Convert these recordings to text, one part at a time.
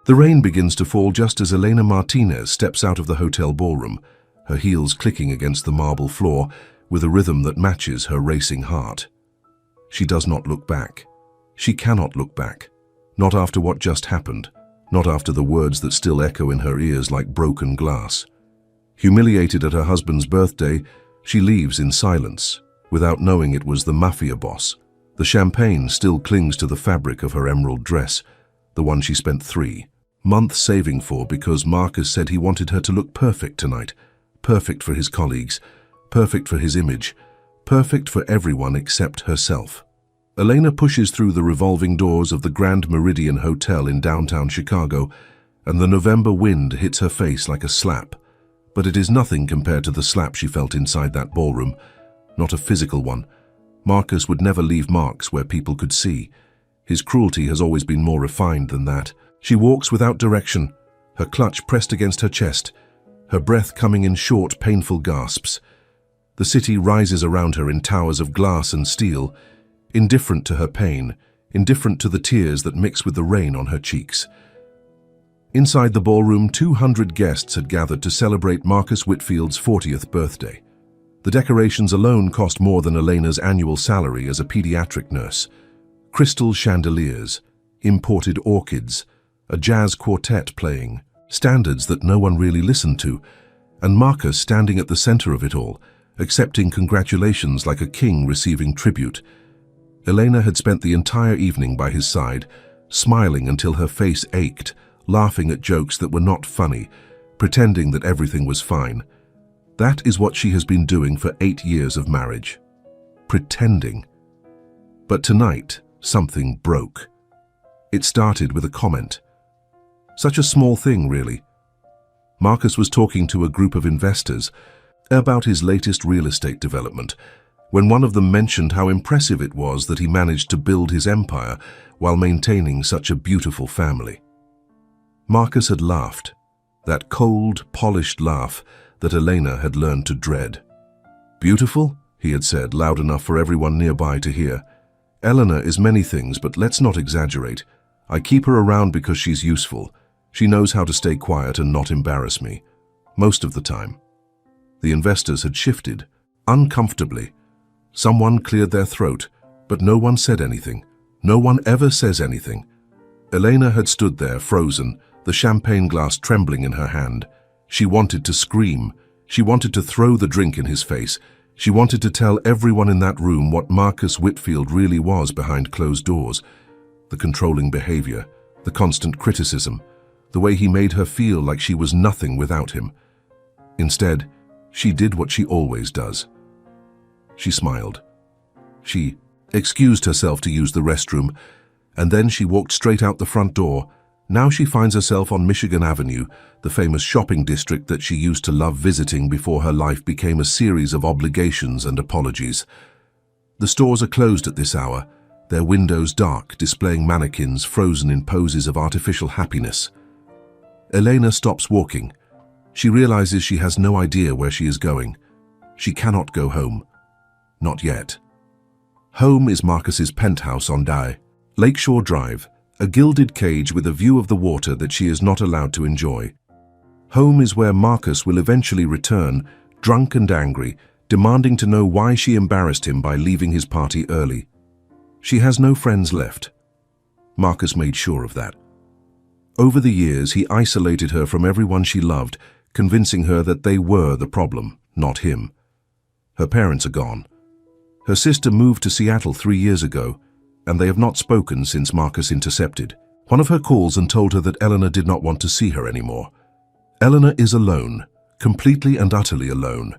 The rain begins to fall just as Elena Martinez steps out of the hotel ballroom, her heels clicking against the marble floor with a rhythm that matches her racing heart. She does not look back. She cannot look back. Not after what just happened. Not after the words that still echo in her ears like broken glass. Humiliated at her husband's birthday, she leaves in silence, without knowing it was the Mafia boss. The champagne still clings to the fabric of her emerald dress, the one she spent 3 months saving for because Marcus said he wanted her to look perfect tonight. Perfect for his colleagues, perfect for his image, perfect for everyone except herself. Elena pushes through the revolving doors of the Grand Meridian Hotel in downtown Chicago, and the November wind hits her face like a slap. But it is nothing compared to the slap she felt inside that ballroom. Not a physical one. Marcus would never leave marks where people could see. His cruelty has always been more refined than that. She walks without direction, her clutch pressed against her chest, her breath coming in short, painful gasps. The city rises around her in towers of glass and steel, indifferent to her pain, indifferent to the tears that mix with the rain on her cheeks. Inside the ballroom, 200 guests had gathered to celebrate Marcus Whitfield's 40th birthday. The decorations alone cost more than Elena's annual salary as a pediatric nurse. Crystal chandeliers, imported orchids, a jazz quartet playing, standards that no one really listened to, and Marcus standing at the center of it all, accepting congratulations like a king receiving tribute. Elena had spent the entire evening by his side, smiling until her face ached, laughing at jokes that were not funny, pretending that everything was fine. That is what she has been doing for 8 years of marriage. Pretending. But tonight, something broke. It started with a comment. Such a small thing, really. Marcus was talking to a group of investors about his latest real estate development, when one of them mentioned how impressive it was that he managed to build his empire while maintaining such a beautiful family. Marcus had laughed, that cold, polished laugh that Elena had learned to dread. "Beautiful?" he had said, loud enough for everyone nearby to hear. "Elena is many things, but let's not exaggerate. I keep her around because she's useful. She knows how to stay quiet and not embarrass me. Most of the time." The investors had shifted, uncomfortably. Someone cleared their throat, but no one said anything. No one ever says anything. Elena had stood there, frozen, the champagne glass trembling in her hand. She wanted to scream. She wanted to throw the drink in his face. She wanted to tell everyone in that room what Marcus Whitfield really was behind closed doors. The controlling behavior, the constant criticism, the way he made her feel like she was nothing without him. Instead, she did what she always does. She smiled. She excused herself to use the restroom, and then she walked straight out the front door. Now she finds herself on Michigan Avenue, the famous shopping district that she used to love visiting before her life became a series of obligations and apologies. The stores are closed at this hour, their windows dark, displaying mannequins frozen in poses of artificial happiness. Elena stops walking. She realizes she has no idea where she is going. She cannot go home. Not yet. Home is Marcus's penthouse on Lakeshore Drive, a gilded cage with a view of the water that she is not allowed to enjoy. Home is where Marcus will eventually return, drunk and angry, demanding to know why she embarrassed him by leaving his party early. She has no friends left. Marcus made sure of that. Over the years, he isolated her from everyone she loved, convincing her that they were the problem, not him. Her parents are gone. Her sister moved to Seattle 3 years ago, and they have not spoken since Marcus intercepted one of her calls and told her that Eleanor did not want to see her anymore. Eleanor is alone, completely and utterly alone.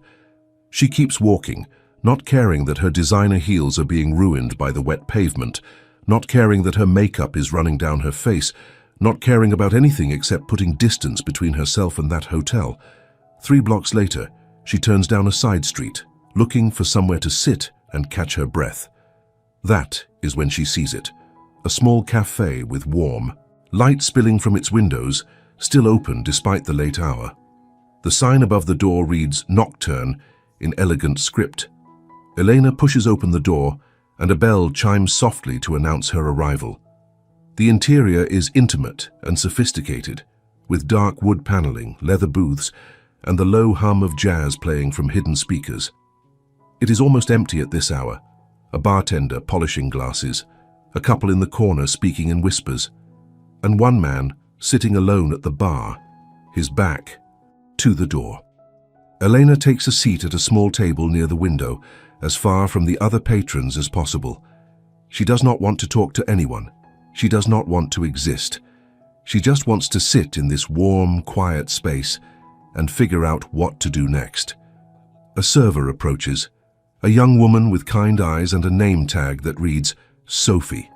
She keeps walking, not caring that her designer heels are being ruined by the wet pavement, not caring that her makeup is running down her face, not caring about anything except putting distance between herself and that hotel. 3 blocks later, she turns down a side street, looking for somewhere to sit and catch her breath. That is when she sees it. A small cafe with warm light spilling from its windows, still open despite the late hour. The sign above the door reads "Nocturne" in elegant script. Elena pushes open the door, and a bell chimes softly to announce her arrival. The interior is intimate and sophisticated, with dark wood paneling, leather booths, and the low hum of jazz playing from hidden speakers. It is almost empty at this hour, a bartender polishing glasses, a couple in the corner speaking in whispers, and one man sitting alone at the bar, his back to the door. Elena takes a seat at a small table near the window, as far from the other patrons as possible. She does not want to talk to anyone. She does not want to exist. She just wants to sit in this warm, quiet space and figure out what to do next. A server approaches, a young woman with kind eyes and a name tag that reads, Sophie.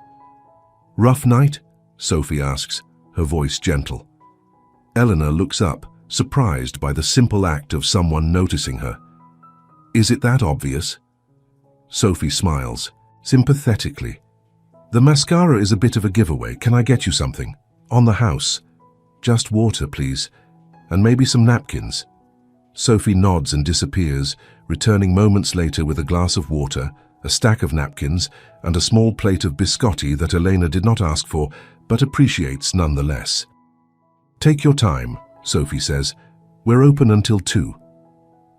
"Rough night?" Sophie asks, her voice gentle. Eleanor looks up, surprised by the simple act of someone noticing her. "Is it that obvious?" Sophie smiles, sympathetically. "The mascara is a bit of a giveaway. Can I get you something? On the house. Just water, please. And maybe some napkins." Sophie nods and disappears, returning moments later with a glass of water, a stack of napkins, and a small plate of biscotti that Elena did not ask for, but appreciates nonetheless. "Take your time," Sophie says. "We're open until 2.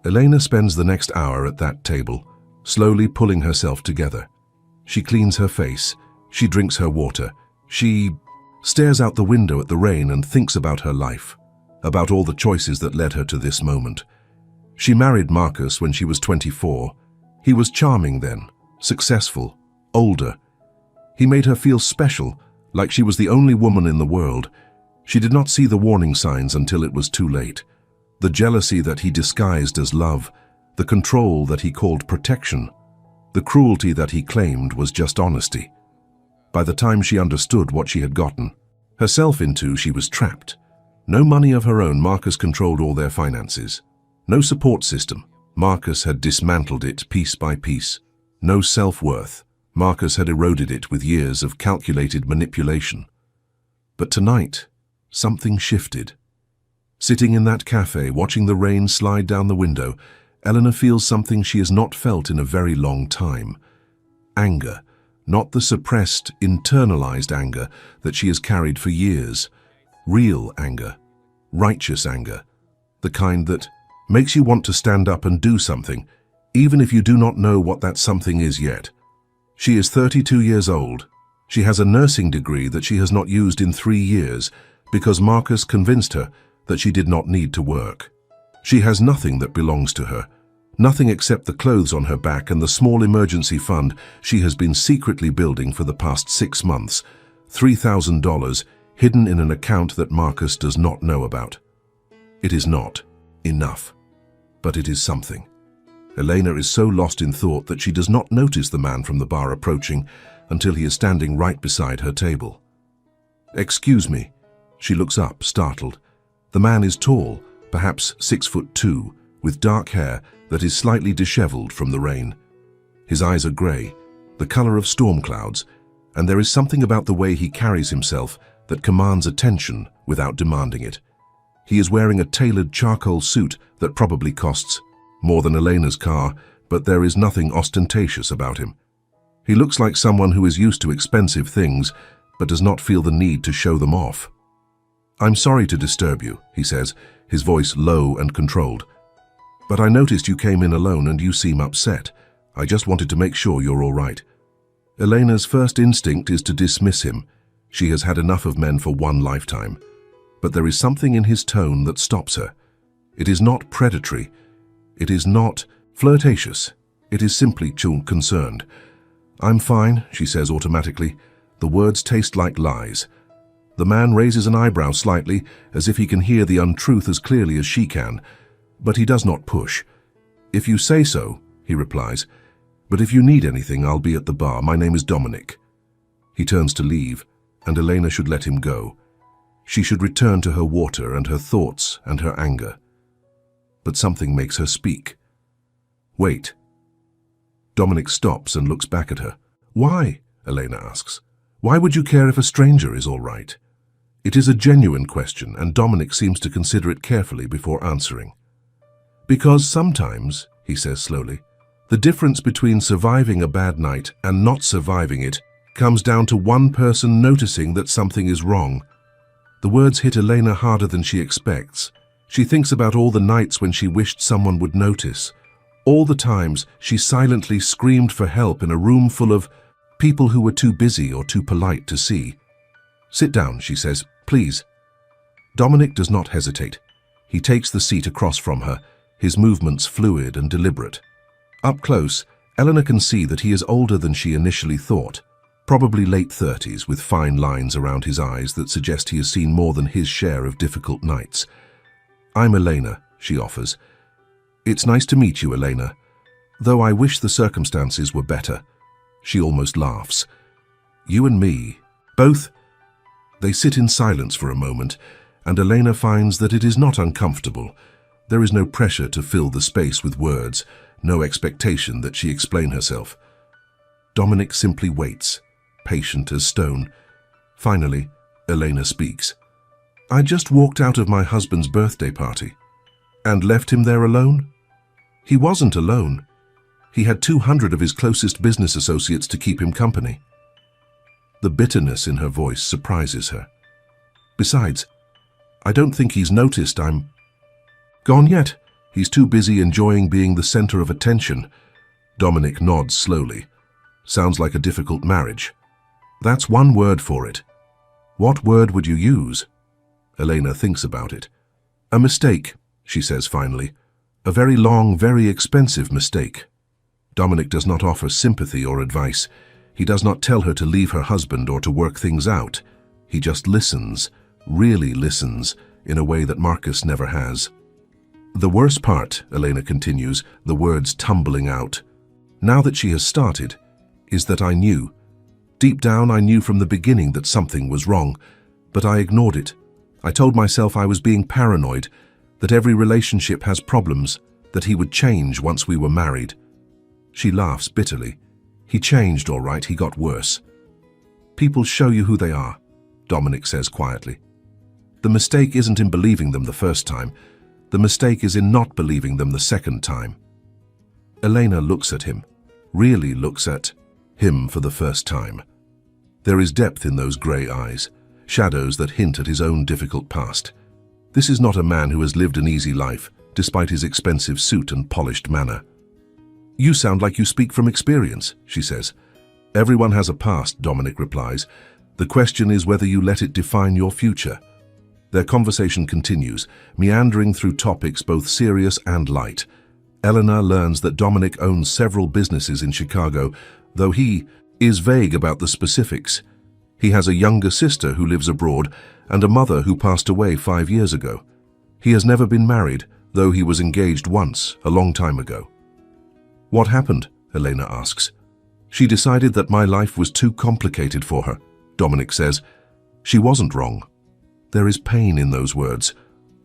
Elena spends the next hour at that table, slowly pulling herself together. She cleans her face. She drinks her water. She stares out the window at the rain and thinks about her life, about all the choices that led her to this moment. She married Marcus when she was 24. He was charming then, successful, older. He made her feel special, like she was the only woman in the world. She did not see the warning signs until it was too late. The jealousy that he disguised as love, the control that he called protection, the cruelty that he claimed was just honesty. By the time she understood what she had gotten herself into, she was trapped. No money of her own, Marcus controlled all their finances. No support system, Marcus had dismantled it piece by piece. No self-worth, Marcus had eroded it with years of calculated manipulation. But tonight, something shifted. Sitting in that cafe, watching the rain slide down the window, Eleanor feels something she has not felt in a very long time. Anger, not the suppressed, internalized anger that she has carried for years. Real anger, righteous anger, the kind that makes you want to stand up and do something, even if you do not know what that something is yet. She is 32 years old. She has a nursing degree that she has not used in 3 years because Marcus convinced her that she did not need to work. She has nothing that belongs to her, nothing except the clothes on her back and the small emergency fund she has been secretly building for the past 6 months, $3,000 hidden in an account that Marcus does not know about. It is not enough, but it is something. Elena is so lost in thought that she does not notice the man from the bar approaching until he is standing right beside her table. "Excuse me." She looks up, startled. The man is tall, perhaps 6'2", with dark hair that is slightly disheveled from the rain. His eyes are grey, the color of storm clouds, and there is something about the way he carries himself that commands attention without demanding it. He is wearing a tailored charcoal suit that probably costs more than Elena's car, but there is nothing ostentatious about him. He looks like someone who is used to expensive things, but does not feel the need to show them off. "I'm sorry to disturb you," he says, his voice low and controlled. "But I noticed you came in alone and you seem upset. I just wanted to make sure you're all right." Elena's first instinct is to dismiss him. She has had enough of men for one lifetime. But there is something in his tone that stops her. It is not predatory. It is not flirtatious. It is simply concerned. "I'm fine," she says automatically. The words taste like lies. The man raises an eyebrow slightly, as if he can hear the untruth as clearly as she can, but he does not push. "If you say so," he replies, "but if you need anything, I'll be at the bar. My name is Dominic." He turns to leave, and Elena should let him go. She should return to her water and her thoughts and her anger. But something makes her speak. "Wait." Dominic stops and looks back at her. "Why?" Elena asks. "Why would you care if a stranger is all right?" It is a genuine question, and Dominic seems to consider it carefully before answering. "Because sometimes," he says slowly, "the difference between surviving a bad night and not surviving it comes down to one person noticing that something is wrong. The words hit Elena harder than she expects. She thinks about all the nights when she wished someone would notice. All the times she silently screamed for help in a room full of people who were too busy or too polite to see. "Sit down," she says, "please." Dominic does not hesitate. He takes the seat across from her, his movements fluid and deliberate. Up close, Eleanor can see that he is older than she initially thought, probably late 30s, with fine lines around his eyes that suggest he has seen more than his share of difficult nights. "I'm Elena," she offers. "It's nice to meet you, Elena, though I wish the circumstances were better." She almost laughs. "You and me, both." They sit in silence for a moment, and Elena finds that it is not uncomfortable. There is no pressure to fill the space with words, no expectation that she explain herself. Dominic simply waits, patient as stone. Finally, Elena speaks. "I just walked out of my husband's birthday party." "And left him there alone?" "He wasn't alone. He had 200 of his closest business associates to keep him company." The bitterness in her voice surprises her. "Besides, I don't think he's noticed I'm gone yet. He's too busy enjoying being the center of attention." Dominic nods slowly. "Sounds like a difficult marriage." "That's one word for it." "What word would you use?" Elena thinks about it. "A mistake," she says finally. "A very long, very expensive mistake." Dominic does not offer sympathy or advice. He does not tell her to leave her husband or to work things out. He just listens, really listens, in a way that Marcus never has. "The worst part," Elena continues, the words tumbling out, "now that she has started, is that I knew. Deep down I knew from the beginning that something was wrong, but I ignored it. I told myself I was being paranoid, that every relationship has problems, that he would change once we were married." She laughs bitterly. "He changed, all right, he got worse." "People show you who they are," Dominic says quietly. "The mistake isn't in believing them the first time. The mistake is in not believing them the second time." Elena looks at him, really looks at him for the first time. There is depth in those grey eyes, shadows that hint at his own difficult past. This is not a man who has lived an easy life, despite his expensive suit and polished manner. "You sound like you speak from experience," she says. "Everyone has a past," Dominic replies. "The question is whether you let it define your future." Their conversation continues, meandering through topics both serious and light. Eleanor learns that Dominic owns several businesses in Chicago, though he is vague about the specifics. He has a younger sister who lives abroad and a mother who passed away 5 years ago. He has never been married, though he was engaged once, a long time ago. "What happened?" Elena asks. "She decided that my life was too complicated for her," Dominic says. "She wasn't wrong." There is pain in those words,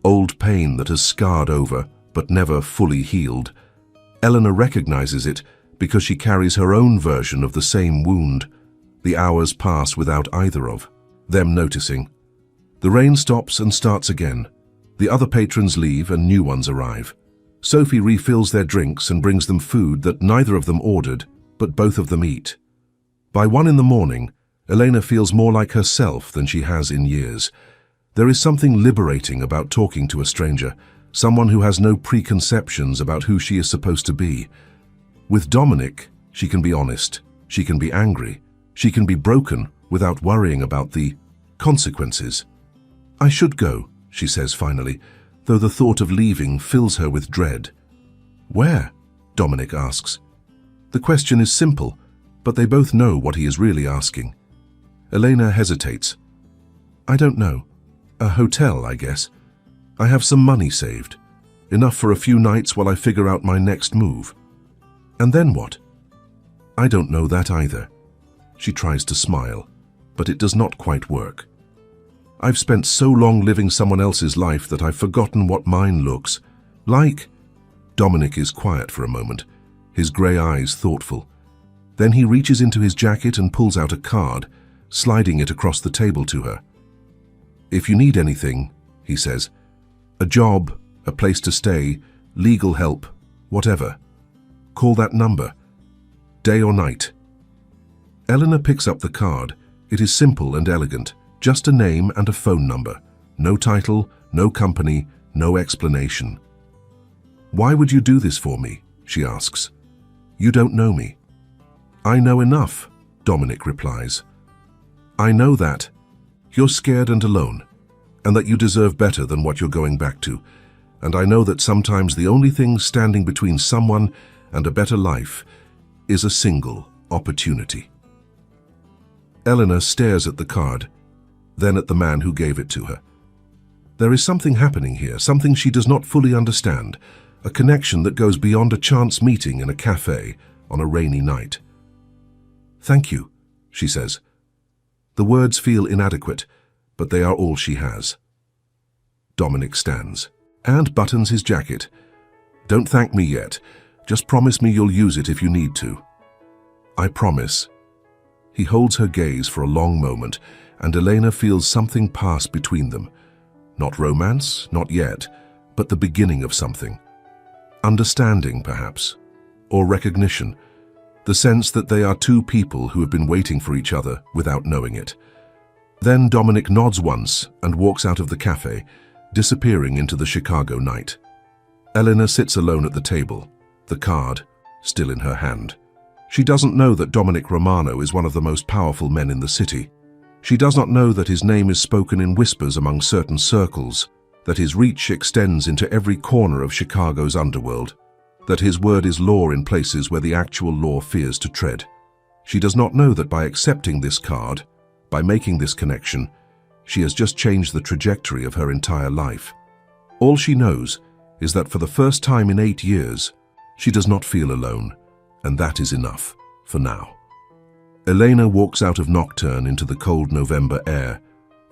old pain that has scarred over, but never fully healed. Eleanor recognizes it because she carries her own version of the same wound. The hours pass without either of them noticing. The rain stops and starts again. The other patrons leave and new ones arrive. Sophie refills their drinks and brings them food that neither of them ordered, but both of them eat. By 1 in the morning, Elena feels more like herself than she has in years. There is something liberating about talking to a stranger, someone who has no preconceptions about who she is supposed to be. With Dominic, she can be honest, she can be angry, she can be broken without worrying about the consequences. "I should go," she says finally, though the thought of leaving fills her with dread. "Where?" Dominic asks. The question is simple, but they both know what he is really asking. Elena hesitates. "I don't know. A hotel, I guess. I have some money saved. Enough for a few nights while I figure out my next move." "And then what?" "I don't know that either." She tries to smile, but it does not quite work. "I've spent so long living someone else's life that I've forgotten what mine looks like." Dominic is quiet for a moment, his grey eyes thoughtful. Then he reaches into his jacket and pulls out a card, sliding it across the table to her. "If you need anything," he says, "a job, a place to stay, legal help, whatever, call that number, day or night." Eleanor picks up the card. It is simple and elegant, just a name and a phone number. No title, no company, no explanation. "Why would you do this for me?" she asks. "You don't know me." "I know enough," Dominic replies. "I know that. You're scared and alone, and that you deserve better than what you're going back to. And I know that sometimes the only thing standing between someone and a better life is a single opportunity." Eleanor stares at the card, then at the man who gave it to her. There is something happening here, something she does not fully understand, a connection that goes beyond a chance meeting in a cafe on a rainy night. "Thank you," she says. The words feel inadequate, but they are all she has. Dominic stands and buttons his jacket. "Don't thank me yet. Just promise me you'll use it if you need to." "I promise." He holds her gaze for a long moment, and Elena feels something pass between them. Not romance, not yet, but the beginning of something. Understanding, perhaps, or recognition. The sense that they are two people who have been waiting for each other without knowing it. Then Dominic nods once and walks out of the cafe, disappearing into the Chicago night. Eleanor sits alone at the table, the card still in her hand. She doesn't know that Dominic Romano is one of the most powerful men in the city. She does not know that his name is spoken in whispers among certain circles, that his reach extends into every corner of Chicago's underworld, that his word is law in places where the actual law fears to tread. She does not know that by accepting this card, by making this connection, she has just changed the trajectory of her entire life. All she knows is that for the first time in 8 years, she does not feel alone, and that is enough for now. Elena walks out of Nocturne into the cold November air.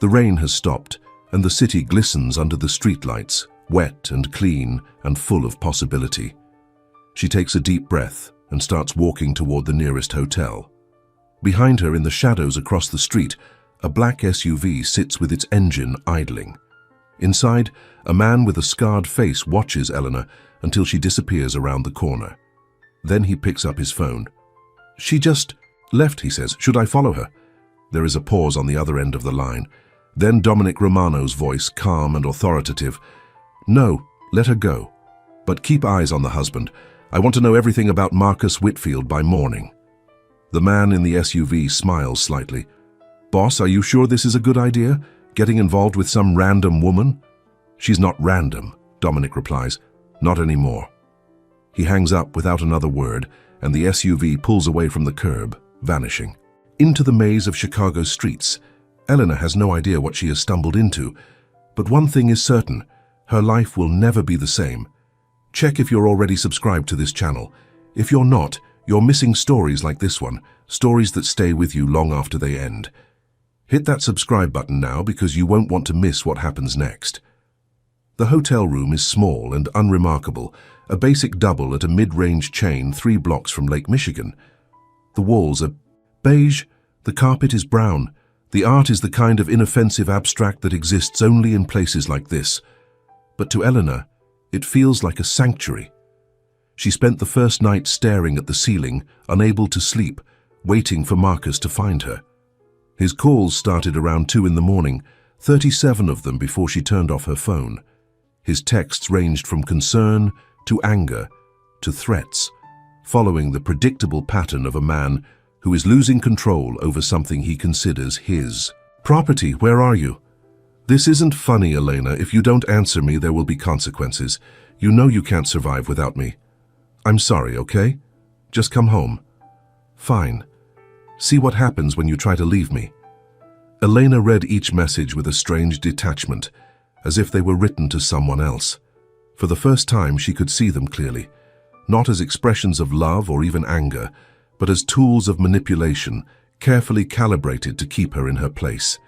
The rain has stopped, and the city glistens under the streetlights, wet and clean and full of possibility. She takes a deep breath and starts walking toward the nearest hotel. Behind her, in the shadows across the street, a black SUV sits with its engine idling. Inside, a man with a scarred face watches Eleanor until she disappears around the corner. Then he picks up his phone. "She just left," he says. "Should I follow her?" There is a pause on the other end of the line. Then Dominic Romano's voice, calm and authoritative. "No, let her go. But keep eyes on the husband. I want to know everything about Marcus Whitfield by morning." The man in the SUV smiles slightly. "Boss, are you sure this is a good idea? Getting involved with some random woman?" "She's not random," Dominic replies. "Not anymore." He hangs up without another word, and the SUV pulls away from the curb, vanishing. Into the maze of Chicago's streets, Eleanor has no idea what she has stumbled into, but one thing is certain: her life will never be the same. Check if you're already subscribed to this channel. If you're not, you're missing stories like this one, stories that stay with you long after they end. Hit that subscribe button now because you won't want to miss what happens next. The hotel room is small and unremarkable, a basic double at a mid-range chain 3 blocks from Lake Michigan. The walls are beige, the carpet is brown. The art is the kind of inoffensive abstract that exists only in places like this. But to Eleanor, it feels like a sanctuary. She spent the first night staring at the ceiling, unable to sleep, waiting for Marcus to find her. His calls started around 2 in the morning, 37 of them before she turned off her phone. His texts ranged from concern to anger to threats, following the predictable pattern of a man who is losing control over something he considers his property. "Where are you?" "This isn't funny, Elena. If you don't answer me, there will be consequences. You know you can't survive without me." "I'm sorry, okay? Just come home." "Fine. See what happens when you try to leave me." Elena read each message with a strange detachment, as if they were written to someone else. For the first time, she could see them clearly, not as expressions of love or even anger, but as tools of manipulation, carefully calibrated to keep her in her place.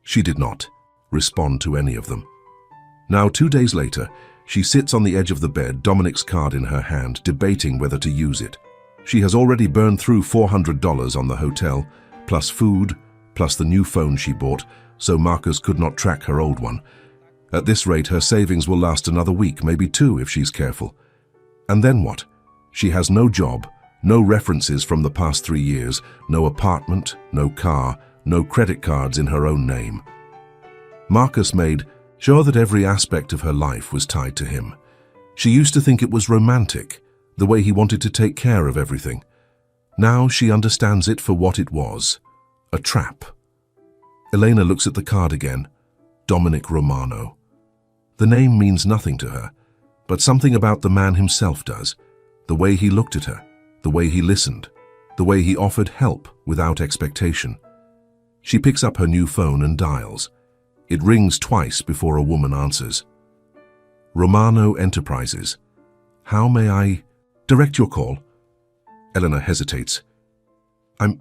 She did not respond to any of them. Now, 2 days later, she sits on the edge of the bed, Dominic's card in her hand, debating whether to use it. She has already burned through $400 on the hotel, plus food, plus the new phone she bought, so Marcus could not track her old one. At this rate, her savings will last another week, maybe 2 if she's careful. And then what? She has no job, No references from the past 3 years, no apartment, no car, no credit cards in her own name. Marcus made sure that every aspect of her life was tied to him. She used to think it was romantic, the way he wanted to take care of everything. Now she understands it for what it was, a trap. Elena looks at the card again. Dominic Romano. The name means nothing to her, but something about the man himself does. The way he looked at her, the way he listened, the way he offered help without expectation. She picks up her new phone and dials. It rings twice before a woman answers. Romano Enterprises. How may I direct your call? Elena hesitates. I'm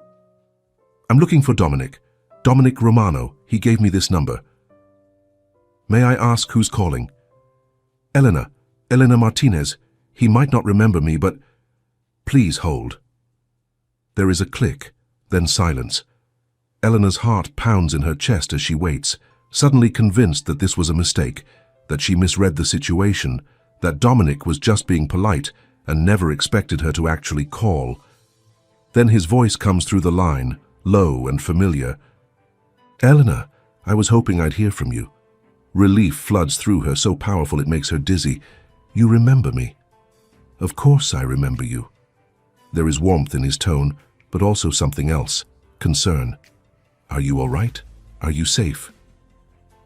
looking for Dominic. Dominic Romano. He gave me this number. May I ask who's calling? Elena Martinez. He might not remember me, but please hold. There is a click, then silence. Elena's heart pounds in her chest as she waits, suddenly convinced that this was a mistake, that she misread the situation, that Dominic was just being polite and never expected her to actually call. Then his voice comes through the line, low and familiar. Elena, I was hoping I'd hear from you. Relief floods through her, so powerful it makes her dizzy. You remember me? Of course I remember you. There is warmth in his tone, but also something else, concern. Are you all right? Are you safe?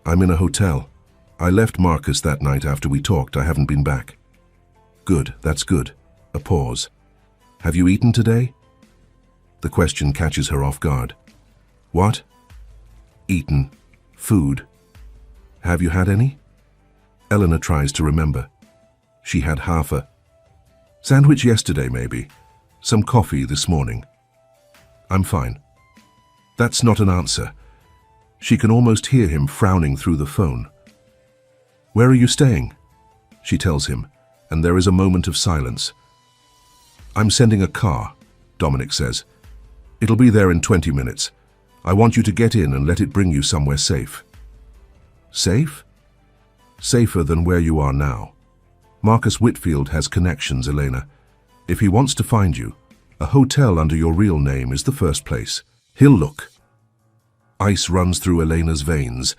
I'm in a hotel. I left Marcus that night after we talked. I haven't been back. Good, that's good. A pause. Have you eaten today? The question catches her off guard. What? Eaten. Food. Have you had any? Elena tries to remember. She had half a sandwich yesterday, maybe. Some coffee this morning. I'm fine. That's not an answer. She can almost hear him frowning through the phone. Where are you staying? She tells him, and there is a moment of silence. I'm sending a car, Dominic says. It'll be there in 20 minutes. I want you to get in and let it bring you somewhere safe. Safe? Safer than where you are now. Marcus Whitfield has connections, Elena. If he wants to find you, a hotel under your real name is the first place. He'll look. Ice runs through Elena's veins.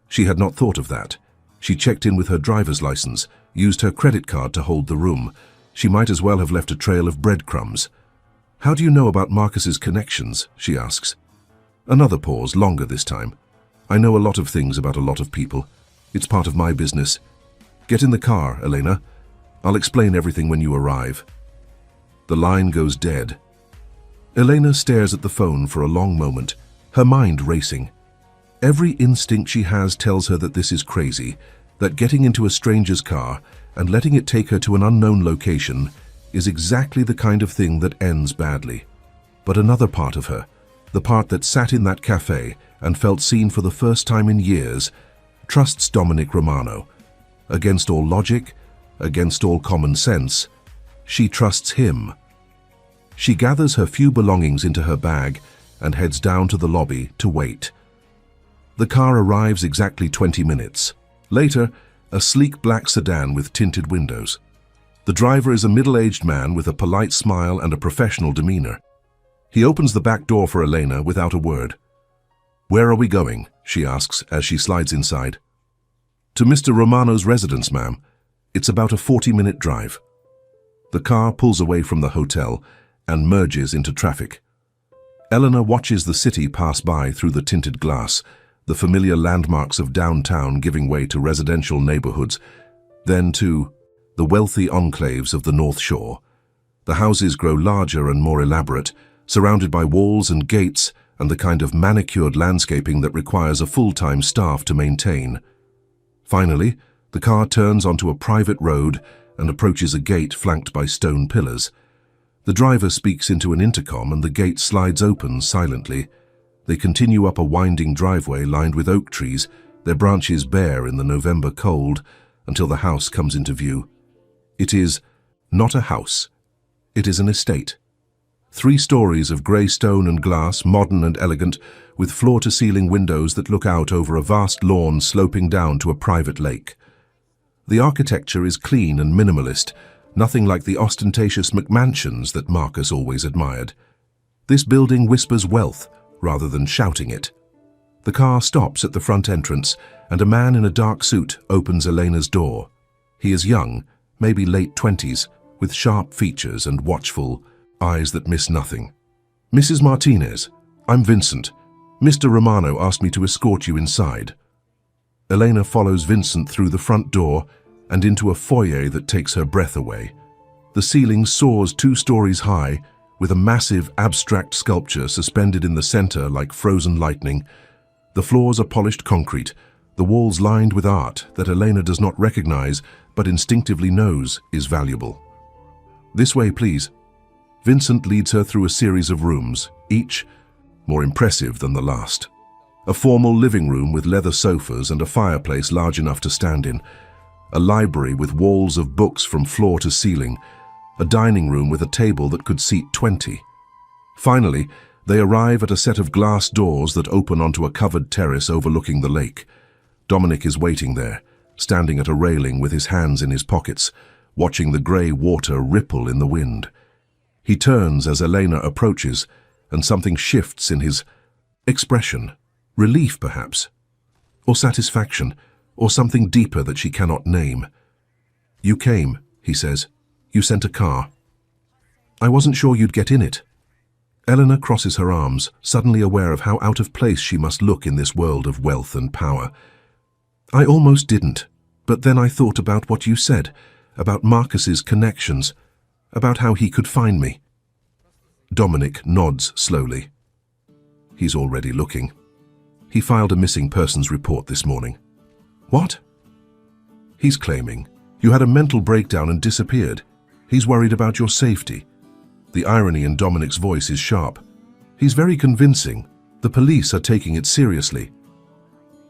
She had not thought of that. She checked in with her driver's license, used her credit card to hold the room. She might as well have left a trail of breadcrumbs. How do you know about Marcus's connections? She asks. Another pause, longer this time. I know a lot of things about a lot of people. It's part of my business. Get in the car, Elena. I'll explain everything when you arrive. The line goes dead. Elena stares at the phone for a long moment, her mind racing. Every instinct she has tells her that this is crazy, that getting into a stranger's car and letting it take her to an unknown location is exactly the kind of thing that ends badly. But another part of her, the part that sat in that cafe and felt seen for the first time in years, trusts Dominic Romano. Against all logic, against all common sense, she trusts him. She gathers her few belongings into her bag and heads down to the lobby to wait. The car arrives exactly 20 minutes. Later, a sleek black sedan with tinted windows. The driver is a middle-aged man with a polite smile and a professional demeanor. He opens the back door for Elena without a word. Where are we going? She asks as she slides inside. To Mr. Romano's residence, ma'am. It's about a 40-minute drive. The car pulls away from the hotel and merges into traffic. Elena watches the city pass by through the tinted glass, the familiar landmarks of downtown giving way to residential neighborhoods, then to the wealthy enclaves of the North Shore. The houses grow larger and more elaborate, surrounded by walls and gates and the kind of manicured landscaping that requires a full-time staff to maintain. Finally, the car turns onto a private road and approaches a gate flanked by stone pillars. The driver speaks into an intercom and the gate slides open silently. They continue up a winding driveway lined with oak trees, their branches bare in the November cold, until the house comes into view. It is not a house. It is an estate. 3 stories of grey stone and glass, modern and elegant, with floor-to-ceiling windows that look out over a vast lawn sloping down to a private lake. The architecture is clean and minimalist, nothing like the ostentatious McMansions that Marcus always admired. This building whispers wealth rather than shouting it. The car stops at the front entrance, and a man in a dark suit opens Elena's door. He is young, maybe late 20s, with sharp features and watchful eyes that miss nothing. "Mrs. Martinez, I'm Vincent. Mr. Romano asked me to escort you inside." Elena follows Vincent through the front door and into a foyer that takes her breath away. The ceiling soars 2 stories high, with a massive abstract sculpture suspended in the center like frozen lightning. The floors are polished concrete, the walls lined with art that Elena does not recognize but instinctively knows is valuable. "This way, please." Vincent leads her through a series of rooms, each more impressive than the last. A formal living room with leather sofas and a fireplace large enough to stand in. A library with walls of books from floor to ceiling. A dining room with a table that could seat 20. Finally, they arrive at a set of glass doors that open onto a covered terrace overlooking the lake. Dominic is waiting there, standing at a railing with his hands in his pockets, watching the grey water ripple in the wind. He turns as Elena approaches, and something shifts in his expression. Relief, perhaps, or satisfaction, or something deeper that she cannot name. "You came," he says. "You sent a car. I wasn't sure you'd get in it." Eleanor crosses her arms, suddenly aware of how out of place she must look in this world of wealth and power. "I almost didn't, but then I thought about what you said, about Marcus's connections, about how he could find me." Dominic nods slowly. He's already looking. He filed a missing persons report this morning. "What?" He's claiming, "You had a mental breakdown and disappeared. He's worried about your safety." The irony in Dominic's voice is sharp. He's very convincing. The police are taking it seriously.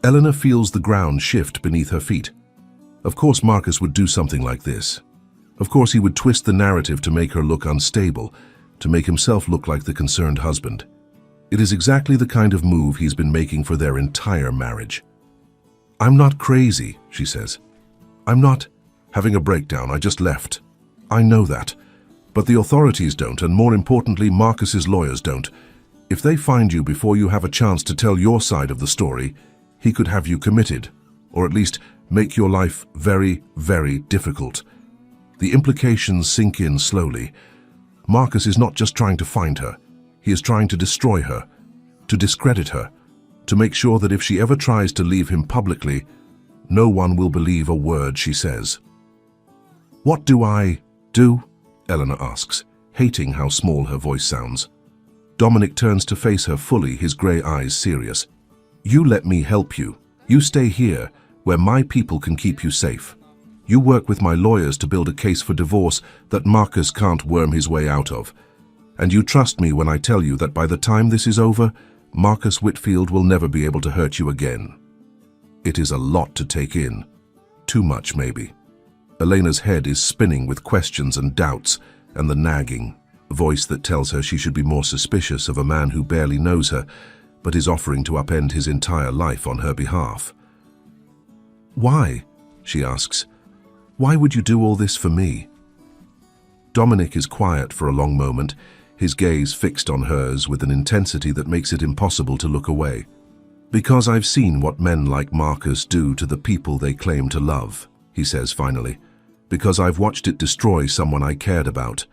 Eleanor feels the ground shift beneath her feet. Of course Marcus would do something like this. Of course he would twist the narrative to make her look unstable, to make himself look like the concerned husband. It is exactly the kind of move he's been making for their entire marriage. "I'm not crazy," she says. "I'm not having a breakdown. I just left. I know that. But the authorities don't, and more importantly, Marcus's lawyers don't. If they find you before you have a chance to tell your side of the story, he could have you committed, or at least make your life very, very difficult." The implications sink in slowly. Marcus is not just trying to find her. He is trying to destroy her, to discredit her, to make sure that if she ever tries to leave him publicly, no one will believe a word she says. "What do I do?" Eleanor asks, hating how small her voice sounds. Dominic turns to face her fully, his grey eyes serious. "You let me help you. You stay here, where my people can keep you safe. You work with my lawyers to build a case for divorce that Marcus can't worm his way out of. And you trust me when I tell you that by the time this is over, Marcus Whitfield will never be able to hurt you again." It is a lot to take in. Too much, maybe. Elena's head is spinning with questions and doubts, and the nagging voice that tells her she should be more suspicious of a man who barely knows her, but is offering to upend his entire life on her behalf. "Why?" she asks. "Why would you do all this for me?" Dominic is quiet for a long moment, his gaze fixed on hers with an intensity that makes it impossible to look away. "Because I've seen what men like Marcus do to the people they claim to love," he says finally. "Because I've watched it destroy someone I cared about,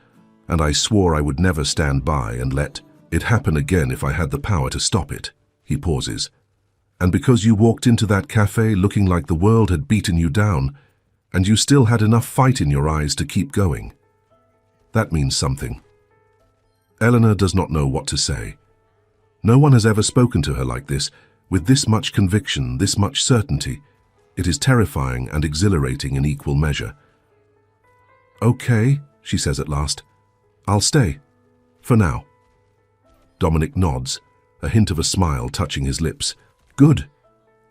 and I swore I would never stand by and let it happen again if I had the power to stop it." He pauses. "And because you walked into that cafe looking like the world had beaten you down, and you still had enough fight in your eyes to keep going. That means something." Eleanor does not know what to say. No one has ever spoken to her like this, with this much conviction, this much certainty. It is terrifying and exhilarating in equal measure. "Okay," she says at last. "I'll stay. For now." Dominic nods, a hint of a smile touching his lips. "Good.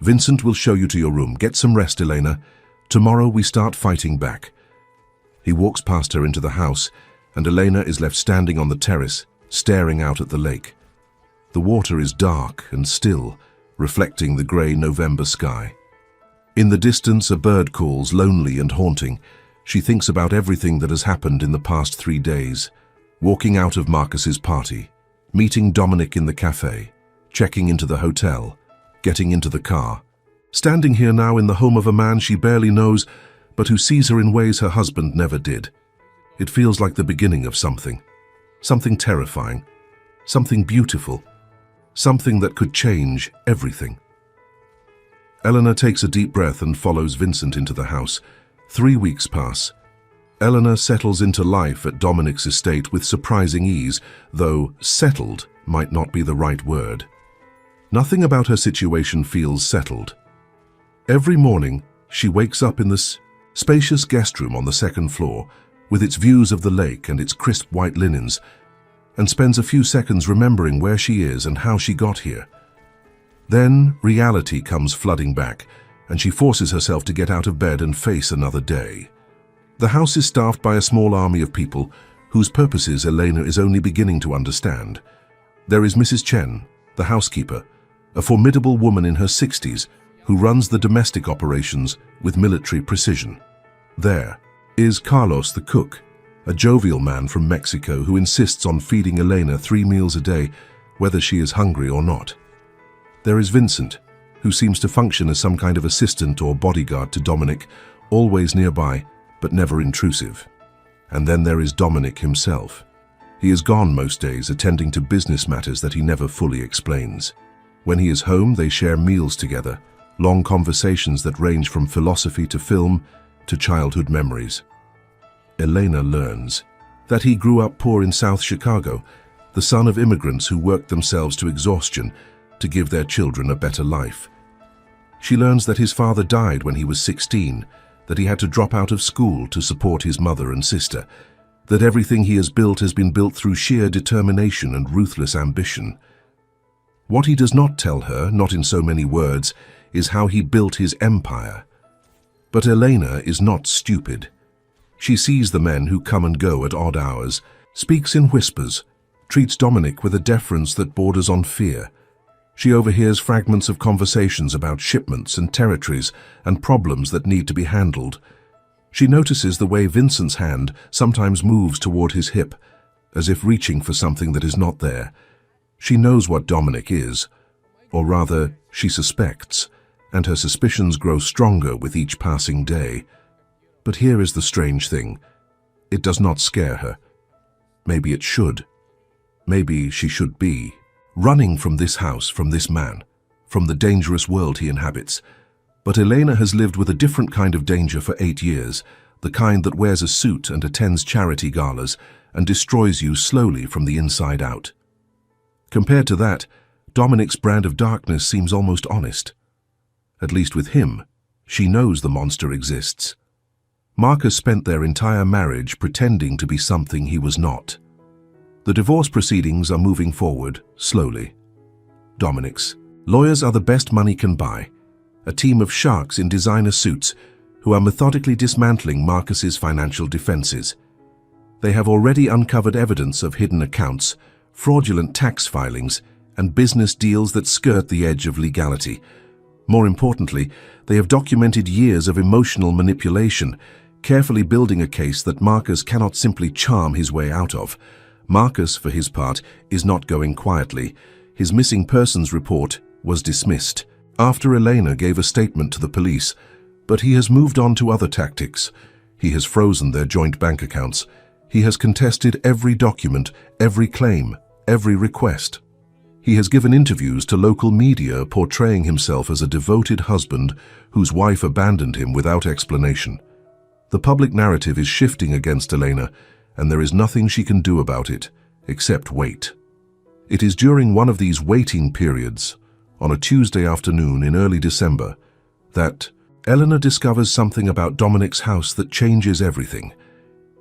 Vincent will show you to your room. Get some rest, Elena. Tomorrow we start fighting back." He walks past her into the house, and Elena is left standing on the terrace, staring out at the lake. The water is dark and still, reflecting the grey November sky. In the distance, a bird calls, lonely and haunting. She thinks about everything that has happened in the past 3 days. Walking out of Marcus's party, meeting Dominic in the cafe, checking into the hotel, getting into the car. Standing here now in the home of a man she barely knows, but who sees her in ways her husband never did. It feels like the beginning of something. Something terrifying. Something beautiful. Something that could change everything. Eleanor takes a deep breath and follows Vincent into the house. 3 weeks pass. Eleanor settles into life at Dominic's estate with surprising ease, though settled might not be the right word. Nothing about her situation feels settled. Every morning, she wakes up in the spacious guest room on the 2nd floor, with its views of the lake and its crisp white linens, and spends a few seconds remembering where she is and how she got here. Then reality comes flooding back, and she forces herself to get out of bed and face another day. The house is staffed by a small army of people whose purposes Elena is only beginning to understand. There is Mrs. Chen, the housekeeper, a formidable woman in her 60s who runs the domestic operations with military precision. There is Carlos, the cook, a jovial man from Mexico who insists on feeding Elena 3 meals a day, whether she is hungry or not. There is Vincent, who seems to function as some kind of assistant or bodyguard to Dominic, always nearby, but never intrusive. And then there is Dominic himself. He is gone most days, attending to business matters that he never fully explains. When he is home, they share meals together, long conversations that range from philosophy to film to childhood memories. Elena learns that he grew up poor in South Chicago, the son of immigrants who worked themselves to exhaustion to give their children a better life. She learns that his father died when he was 16, that he had to drop out of school to support his mother and sister, that everything he has been built through sheer determination and ruthless ambition. What he does not tell her, not in so many words, is how he built his empire. But Elena is not stupid. She sees the men who come and go at odd hours, speaks in whispers, treats Dominic with a deference that borders on fear. She overhears fragments of conversations about shipments and territories and problems that need to be handled. She notices the way Vincent's hand sometimes moves toward his hip, as if reaching for something that is not there. She knows what Dominic is, or rather, she suspects, and her suspicions grow stronger with each passing day. But here is the strange thing. It does not scare her. Maybe it should. Maybe she should be running from this house, from this man, from the dangerous world he inhabits. But Elena has lived with a different kind of danger for 8 years, the kind that wears a suit and attends charity galas and destroys you slowly from the inside out. Compared to that, Dominic's brand of darkness seems almost honest. At least with him, she knows the monster exists. Marcus spent their entire marriage pretending to be something he was not. The divorce proceedings are moving forward, slowly. Dominic's lawyers are the best money can buy, a team of sharks in designer suits who are methodically dismantling Marcus's financial defenses. They have already uncovered evidence of hidden accounts, fraudulent tax filings, and business deals that skirt the edge of legality. More importantly, they have documented years of emotional manipulation, carefully building a case that Marcus cannot simply charm his way out of. Marcus, for his part, is not going quietly. His missing persons report was dismissed after Elena gave a statement to the police, but he has moved on to other tactics. He has frozen their joint bank accounts. He has contested every document, every claim, every request. He has given interviews to local media portraying himself as a devoted husband whose wife abandoned him without explanation. The public narrative is shifting against Elena, and there is nothing she can do about it, except wait. It is during one of these waiting periods, on a Tuesday afternoon in early December, that Eleanor discovers something about Dominic's house that changes everything.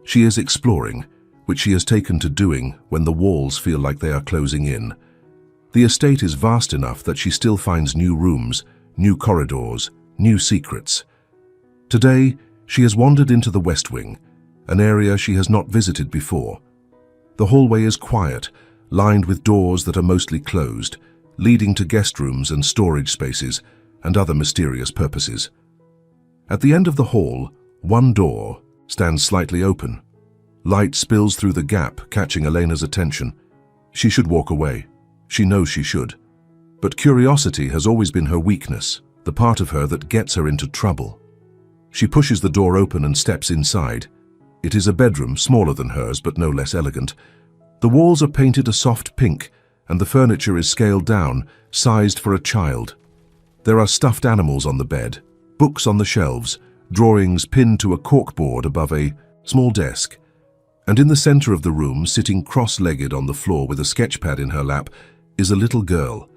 She is exploring, which she has taken to doing when the walls feel like they are closing in. The estate is vast enough that she still finds new rooms, new corridors, new secrets. Today, she has wandered into the West Wing, an area she has not visited before. The hallway is quiet, lined with doors that are mostly closed, leading to guest rooms and storage spaces and other mysterious purposes. At the end of the hall, one door, stands slightly open. Light spills through the gap, catching Elena's attention. She should walk away. She knows she should. But curiosity has always been her weakness, the part of her that gets her into trouble. She pushes the door open and steps inside. It is a bedroom, smaller than hers, but no less elegant. The walls are painted a soft pink, and the furniture is scaled down, sized for a child. There are stuffed animals on the bed, books on the shelves, drawings pinned to a corkboard above a small desk. And in the center of the room, sitting cross-legged on the floor with a sketchpad in her lap, is a little girl.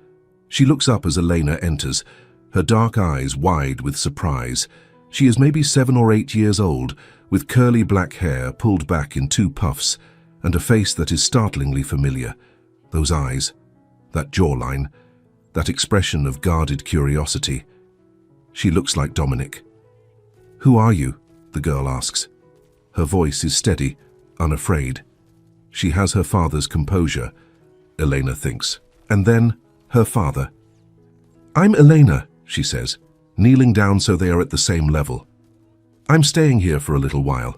She looks up as Elena enters, her dark eyes wide with surprise. She is maybe 7 or 8 years old, with curly black hair pulled back in 2 puffs, and a face that is startlingly familiar. Those eyes, that jawline, that expression of guarded curiosity. She looks like Dominic. "Who are you?" the girl asks. Her voice is steady, unafraid. She has her father's composure, Elena thinks. And then, her father. "I'm Elena," she says, kneeling down so they are at the same level. "I'm staying here for a little while.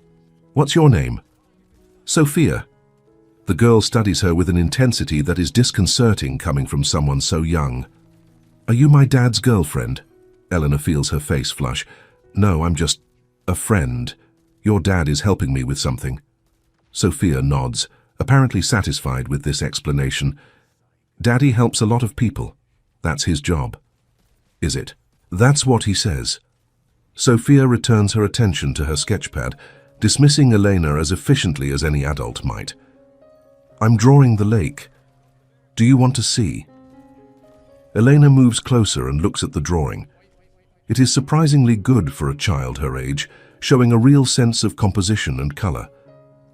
What's your name?" "Sophia." The girl studies her with an intensity that is disconcerting coming from someone so young. "Are you my dad's girlfriend?" Elena feels her face flush. "No, I'm just a friend. Your dad is helping me with something." Sophia nods, apparently satisfied with this explanation. "Daddy helps a lot of people. That's his job." "Is it?" "That's what he says." Sophia returns her attention to her sketchpad, dismissing Elena as efficiently as any adult might. "I'm drawing the lake. Do you want to see?" Elena moves closer and looks at the drawing. It is surprisingly good for a child her age, showing a real sense of composition and color.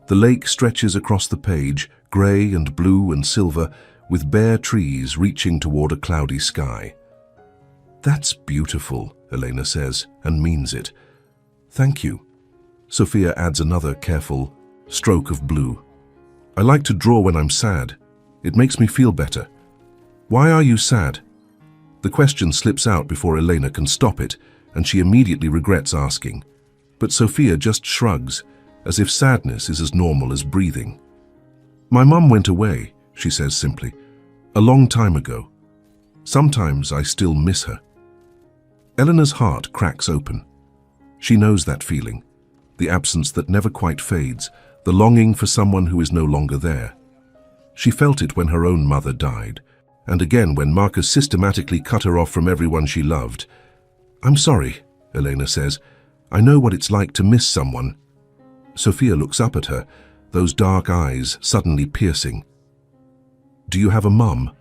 The lake stretches across the page, gray and blue and silver, with bare trees reaching toward a cloudy sky. "That's beautiful," Elena says, and means it. "Thank you." Sophia adds another careful stroke of blue. "I like to draw when I'm sad. It makes me feel better." "Why are you sad?" The question slips out before Elena can stop it, and she immediately regrets asking. But Sophia just shrugs, as if sadness is as normal as breathing. "My mum went away," she says simply, "a long time ago. Sometimes I still miss her." Elena's heart cracks open. She knows that feeling, the absence that never quite fades, the longing for someone who is no longer there. She felt it when her own mother died, and again when Marcus systematically cut her off from everyone she loved. "I'm sorry," Elena says. "I know what it's like to miss someone." Sophia looks up at her, those dark eyes suddenly piercing. "Do you have a mum?"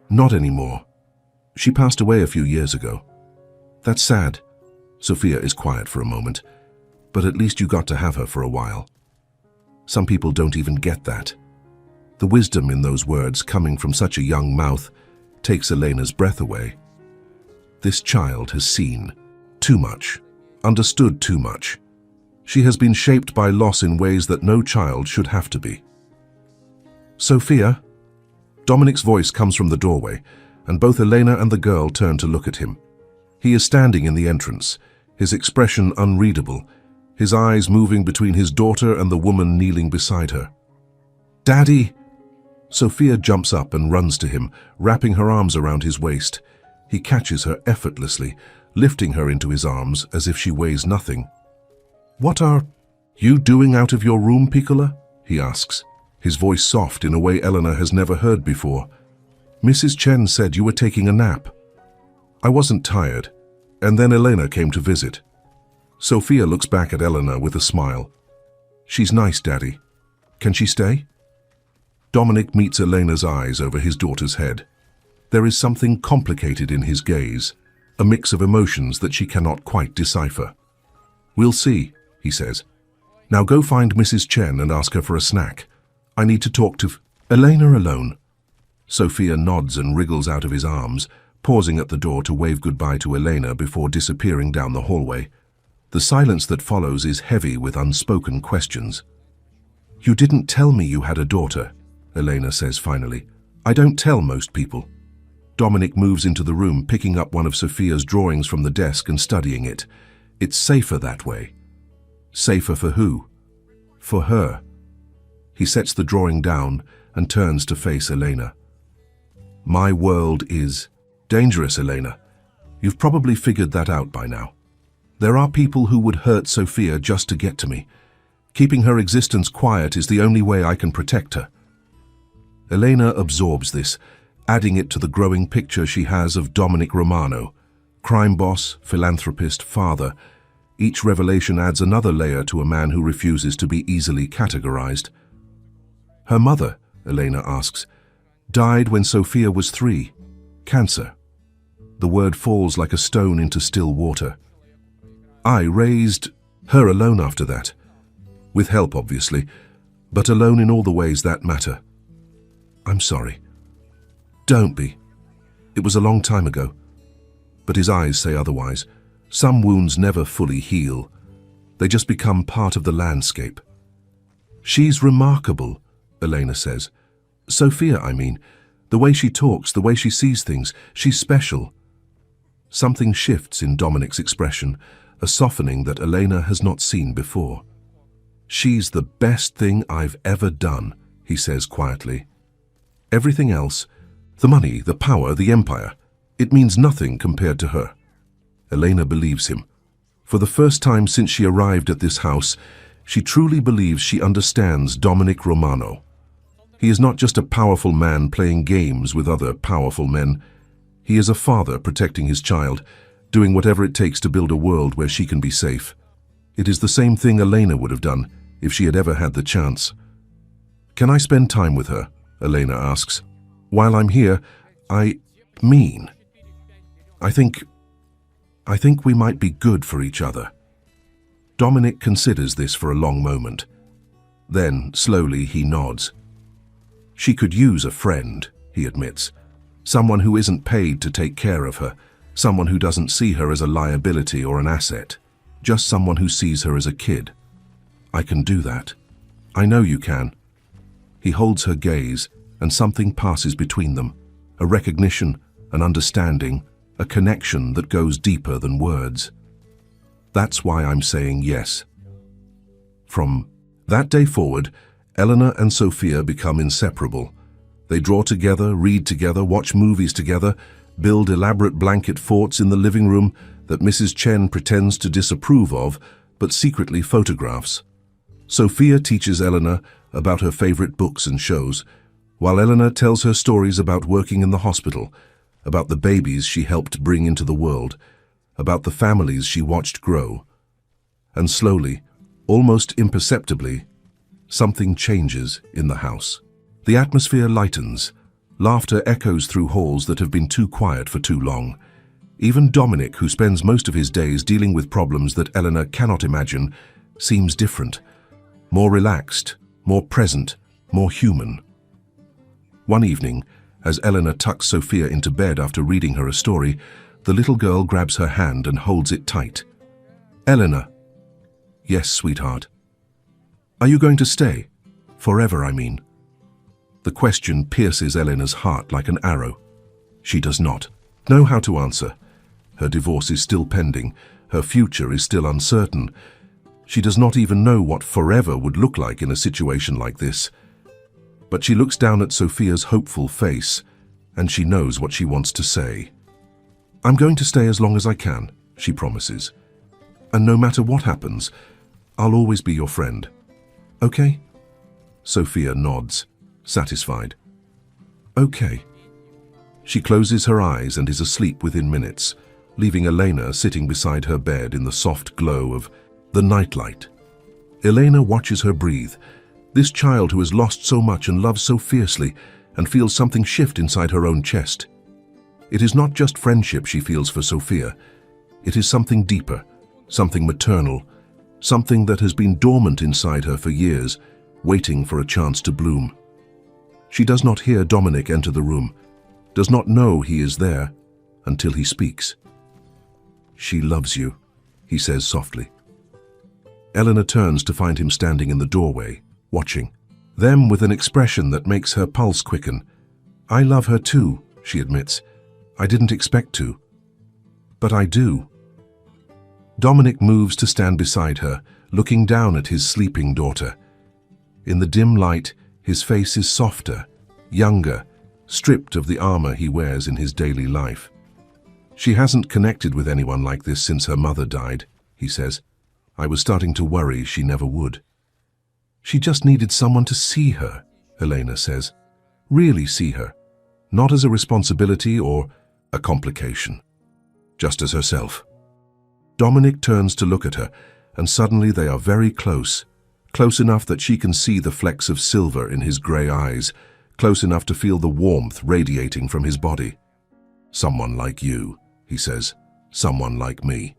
"Not anymore. She passed away a few years ago." "That's sad." Sophia is quiet for a moment. "But at least you got to have her for a while." Some people don't even get that. The wisdom in those words coming from such a young mouth takes Elena's breath away. This child has seen too much, understood too much. She has been shaped by loss in ways that no child should have to be. "Sophia?" Dominic's voice comes from the doorway, and both Elena and the girl turn to look at him. He is standing in the entrance, his expression unreadable, his eyes moving between his daughter and the woman kneeling beside her. "Daddy!" Sophia jumps up and runs to him, wrapping her arms around his waist. He catches her effortlessly, lifting her into his arms as if she weighs nothing. "What are you doing out of your room, Piccola?" he asks, his voice soft in a way Elena has never heard before. "Mrs. Chen said you were taking a nap." "I wasn't tired, and then Elena came to visit." Sophia looks back at Elena with a smile. "She's nice, Daddy. Can she stay?" Dominic meets Elena's eyes over his daughter's head. There is something complicated in his gaze, a mix of emotions that she cannot quite decipher. "We'll see," he says. "Now go find Mrs. Chen and ask her for a snack. I need to talk to Elena alone." Sophia nods and wriggles out of his arms, pausing at the door to wave goodbye to Elena before disappearing down the hallway. The silence that follows is heavy with unspoken questions. "You didn't tell me you had a daughter," Elena says finally. "I don't tell most people." Dominic moves into the room, picking up one of Sophia's drawings from the desk and studying it. It's safer that way. Safer for who? For her. He sets the drawing down and turns to face Elena. My world is dangerous, Elena. You've probably figured that out by now. There are people who would hurt Sophia just to get to me. Keeping her existence quiet is the only way I can protect her. Elena absorbs this, adding it to the growing picture she has of Dominic Romano, crime boss, philanthropist, father. Each revelation adds another layer to a man who refuses to be easily categorized. Her mother, Elena asks, died when Sophia was 3. Cancer. The word falls like a stone into still water. I raised her alone after that. With help, obviously, but alone in all the ways that matter. I'm sorry. Don't be. It was a long time ago. But his eyes say otherwise. Some wounds never fully heal. They just become part of the landscape. She's remarkable, Elena says. Sophia, I mean. The way she talks, the way she sees things. She's special. Something shifts in Dominic's expression, a softening that Elena has not seen before. She's the best thing I've ever done, he says quietly. Everything else, the money, the power, the empire, it means nothing compared to her. Elena believes him. For the first time since she arrived at this house, she truly believes she understands Dominic Romano. He is not just a powerful man playing games with other powerful men. He is a father protecting his child, doing whatever it takes to build a world where she can be safe. It is the same thing Elena would have done if she had ever had the chance. Can I spend time with her? Elena asks. While I'm here, I think we might be good for each other. Dominic considers this for a long moment. Then, slowly, he nods. She could use a friend, he admits. Someone who isn't paid to take care of her. Someone who doesn't see her as a liability or an asset. Just someone who sees her as a kid. I can do that. I know you can. He holds her gaze, and something passes between them. A recognition, an understanding, a connection that goes deeper than words. That's why I'm saying yes. From that day forward, Eleanor and Sophia become inseparable. They draw together, read together, watch movies together, build elaborate blanket forts in the living room that Mrs. Chen pretends to disapprove of, but secretly photographs. Sophia teaches Eleanor about her favorite books and shows, while Eleanor tells her stories about working in the hospital, about the babies she helped bring into the world, about the families she watched grow. And slowly, almost imperceptibly, something changes in the house. The atmosphere lightens. Laughter echoes through halls that have been too quiet for too long. Even Dominic, who spends most of his days dealing with problems that Eleanor cannot imagine, seems different. More relaxed, more present, more human. One evening, as Eleanor tucks Sophia into bed after reading her a story, the little girl grabs her hand and holds it tight. Eleanor. Yes, sweetheart. Are you going to stay? Forever, I mean. The question pierces Eleanor's heart like an arrow. She does not know how to answer. Her divorce is still pending. Her future is still uncertain. She does not even know what forever would look like in a situation like this. But she looks down at Sophia's hopeful face, and she knows what she wants to say. I'm going to stay as long as I can, she promises. And no matter what happens, I'll always be your friend. Okay? Sophia nods, satisfied. Okay. She closes her eyes and is asleep within minutes, leaving Elena sitting beside her bed in the soft glow of the nightlight. Elena watches her breathe. This child who has lost so much and loves so fiercely and feels something shift inside her own chest. It is not just friendship she feels for Sophia. It is something deeper, something maternal, something that has been dormant inside her for years, waiting for a chance to bloom. She does not hear Dominic enter the room, does not know he is there until he speaks. She loves you, he says softly. Eleanor turns to find him standing in the doorway, watching, them with an expression that makes her pulse quicken. I love her too, she admits. I didn't expect to. But I do. Dominic moves to stand beside her, looking down at his sleeping daughter. In the dim light, his face is softer, younger, stripped of the armor he wears in his daily life. "She hasn't connected with anyone like this since her mother died," he says. "I was starting to worry she never would." "She just needed someone to see her," Elena says. "Really see her. Not as a responsibility or a complication. Just as herself." Dominic turns to look at her, and suddenly they are very close. Close enough that she can see the flecks of silver in his grey eyes, close enough to feel the warmth radiating from his body. "Someone like you," he says. "Someone like me."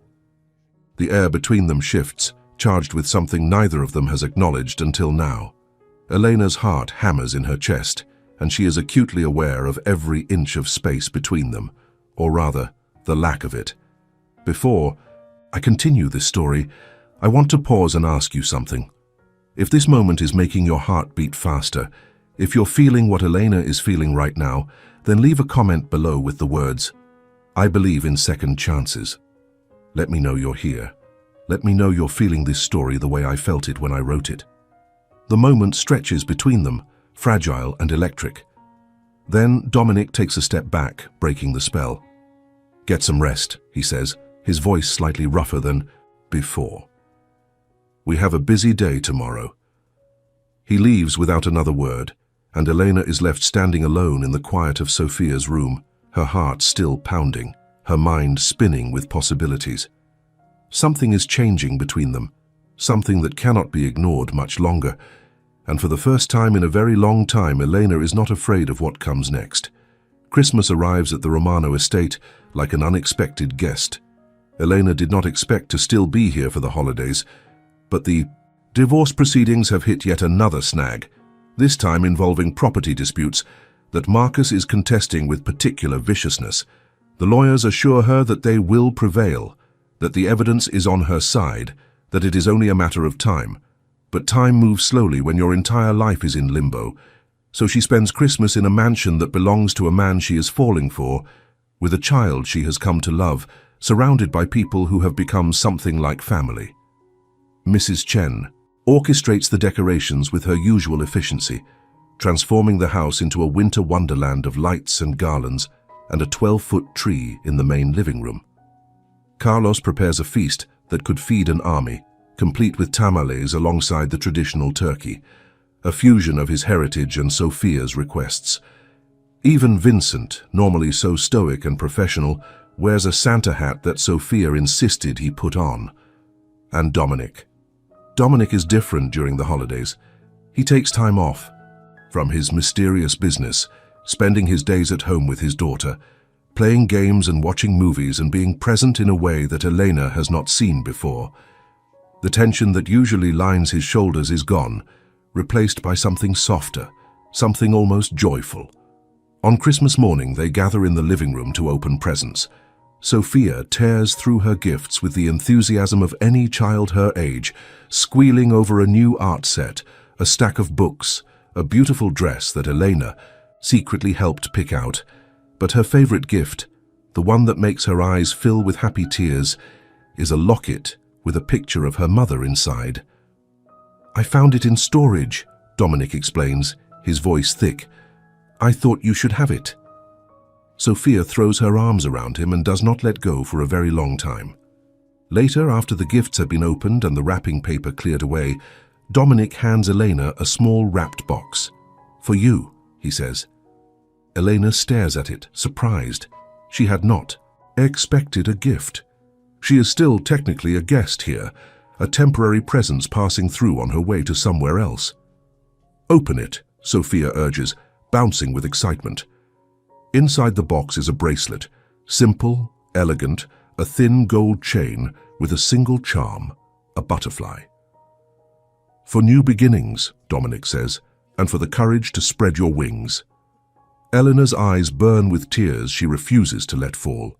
The air between them shifts, charged with something neither of them has acknowledged until now. Elena's heart hammers in her chest, and she is acutely aware of every inch of space between them, or rather, the lack of it. Before I continue this story, I want to pause and ask you something. If this moment is making your heart beat faster, if you're feeling what Elena is feeling right now, then leave a comment below with the words, "I believe in second chances." Let me know you're here. Let me know you're feeling this story the way I felt it when I wrote it. The moment stretches between them, fragile and electric. Then Dominic takes a step back, breaking the spell. "Get some rest," he says, his voice slightly rougher than before. "We have a busy day tomorrow." He leaves without another word, and Elena is left standing alone in the quiet of Sophia's room, her heart still pounding, her mind spinning with possibilities. Something is changing between them, something that cannot be ignored much longer, and for the first time in a very long time, Elena is not afraid of what comes next. Christmas arrives at the Romano estate like an unexpected guest. Elena did not expect to still be here for the holidays, but the divorce proceedings have hit yet another snag, this time involving property disputes that Marcus is contesting with particular viciousness. The lawyers assure her that they will prevail, that the evidence is on her side, that it is only a matter of time. But time moves slowly when your entire life is in limbo, so she spends Christmas in a mansion that belongs to a man she is falling for, with a child she has come to love, surrounded by people who have become something like family. Mrs. Chen orchestrates the decorations with her usual efficiency, transforming the house into a winter wonderland of lights and garlands and a 12-foot tree in the main living room. Carlos prepares a feast that could feed an army, complete with tamales alongside the traditional turkey, a fusion of his heritage and Sophia's requests. Even Vincent, normally so stoic and professional, wears a Santa hat that Sophia insisted he put on. And Dominic. Dominic is different during the holidays. He takes time off from his mysterious business, spending his days at home with his daughter, playing games and watching movies and being present in a way that Elena has not seen before. The tension that usually lines his shoulders is gone, replaced by something softer, something almost joyful. On Christmas morning, they gather in the living room to open presents. Sophia tears through her gifts with the enthusiasm of any child her age, squealing over a new art set, a stack of books, a beautiful dress that Elena secretly helped pick out. But her favorite gift, the one that makes her eyes fill with happy tears, is a locket with a picture of her mother inside. "I found it in storage," Dominic explains, his voice thick. "I thought you should have it." Sophia throws her arms around him and does not let go for a very long time. Later, after the gifts have been opened and the wrapping paper cleared away, Dominic hands Elena a small wrapped box. "For you," he says. Elena stares at it, surprised. She had not expected a gift. She is still technically a guest here, a temporary presence passing through on her way to somewhere else. "Open it," Sophia urges, bouncing with excitement. Inside the box is a bracelet, simple, elegant, a thin gold chain with a single charm, a butterfly. "For new beginnings," Dominic says, "and for the courage to spread your wings." Eleanor's eyes burn with tears she refuses to let fall.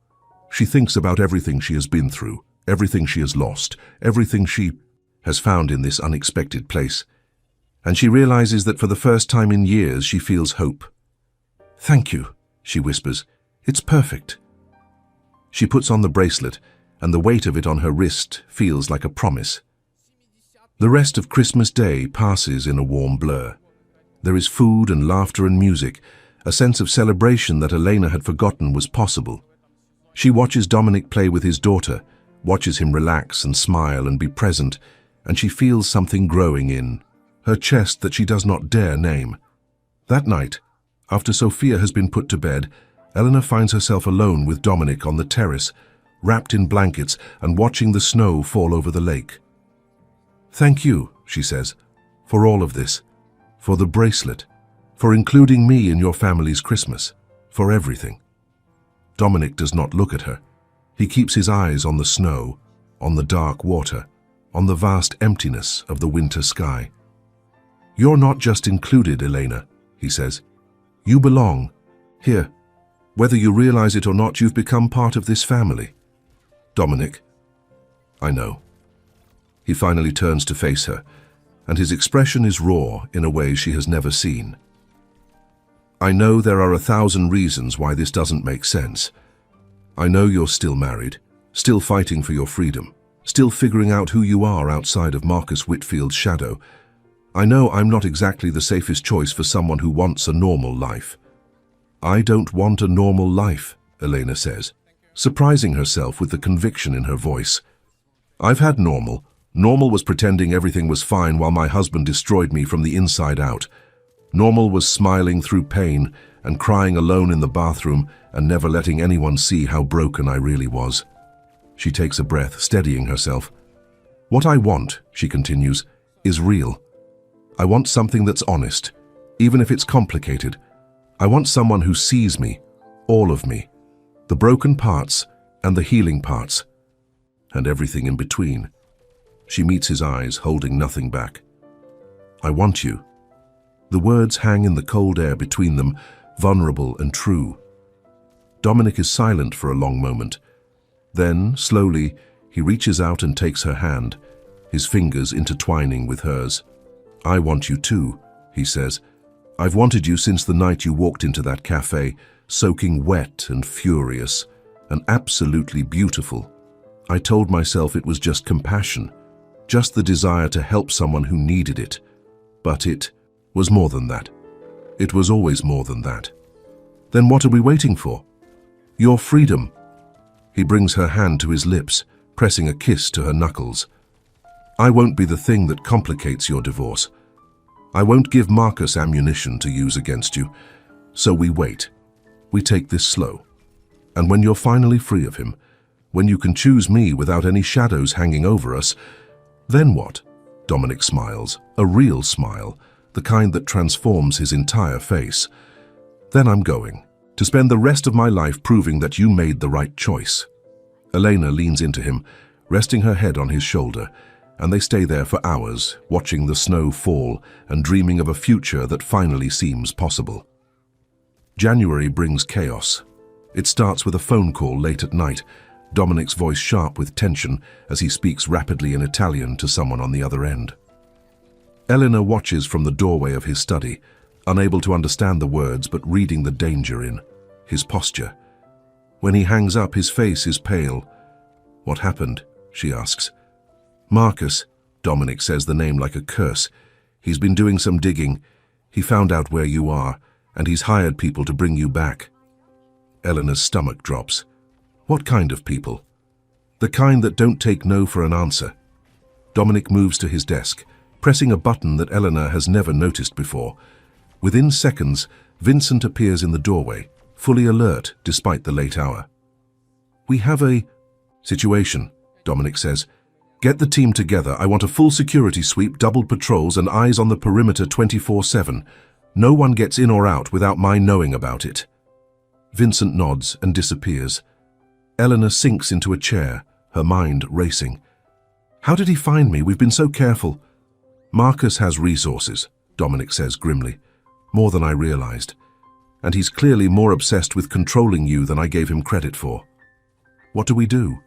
She thinks about everything she has been through, everything she has lost, everything she has found in this unexpected place. And she realizes that for the first time in years she feels hope. "Thank you," she whispers. "It's perfect." She puts on the bracelet, and the weight of it on her wrist feels like a promise. The rest of Christmas Day passes in a warm blur. There is food and laughter and music, a sense of celebration that Elena had forgotten was possible. She watches Dominic play with his daughter, watches him relax and smile and be present, and she feels something growing in her chest that she does not dare name. That night, after Sophia has been put to bed, Elena finds herself alone with Dominic on the terrace, wrapped in blankets and watching the snow fall over the lake. "Thank you," she says, "for all of this, for the bracelet, for including me in your family's Christmas, for everything." Dominic does not look at her. He keeps his eyes on the snow, on the dark water, on the vast emptiness of the winter sky. "You're not just included, Elena," he says. "You belong. Here. Whether you realize it or not, you've become part of this family." "Dominic." "I know." He finally turns to face her, and his expression is raw in a way she has never seen. "I know there are 1,000 reasons why this doesn't make sense. I know you're still married, still fighting for your freedom, still figuring out who you are outside of Marcus Whitfield's shadow. I know I'm not exactly the safest choice for someone who wants a normal life." "I don't want a normal life," Elena says, surprising herself with the conviction in her voice. "I've had normal. Normal was pretending everything was fine while my husband destroyed me from the inside out. Normal was smiling through pain and crying alone in the bathroom and never letting anyone see how broken I really was." She takes a breath, steadying herself. "What I want," she continues, "is real. I want something that's honest, even if it's complicated. I want someone who sees me, all of me, the broken parts and the healing parts, and everything in between." She meets his eyes, holding nothing back. "I want you." The words hang in the cold air between them, vulnerable and true. Dominic is silent for a long moment. Then, slowly, he reaches out and takes her hand, his fingers intertwining with hers. "I want you too," he says. "I've wanted you since the night you walked into that cafe, soaking wet and furious, and absolutely beautiful. I told myself it was just compassion, just the desire to help someone who needed it. But it was more than that. It was always more than that. Then what are we waiting for? Your freedom." He brings her hand to his lips, pressing a kiss to her knuckles. "I won't be the thing that complicates your divorce. I won't give Marcus ammunition to use against you. So we wait. We take this slow. And when you're finally free of him, when you can choose me without any shadows hanging over us, then what?" Dominic smiles, a real smile, the kind that transforms his entire face. "Then I'm going to spend the rest of my life proving that you made the right choice." Elena leans into him, resting her head on his shoulder, and they stay there for hours, watching the snow fall and dreaming of a future that finally seems possible. January brings chaos. It starts with a phone call late at night, Dominic's voice sharp with tension as he speaks rapidly in Italian to someone on the other end. Elena watches from the doorway of his study, unable to understand the words but reading the danger in his posture. When he hangs up, his face is pale. "What happened?" she asks. "Marcus," Dominic says the name like a curse. "He's been doing some digging. He found out where you are, and he's hired people to bring you back." Elena's stomach drops. "What kind of people?" "The kind that don't take no for an answer." Dominic moves to his desk, pressing a button that Elena has never noticed before. Within seconds, Vincent appears in the doorway, fully alert despite the late hour. "We have a situation," Dominic says. "Get the team together. I want a full security sweep, doubled patrols, and eyes on the perimeter 24/7. No one gets in or out without my knowing about it." Vincent nods and disappears. Elena sinks into a chair, her mind racing. "How did he find me? We've been so careful." "Marcus has resources," Dominic says grimly. "More than I realized. And he's clearly more obsessed with controlling you than I gave him credit for." "What do we do?"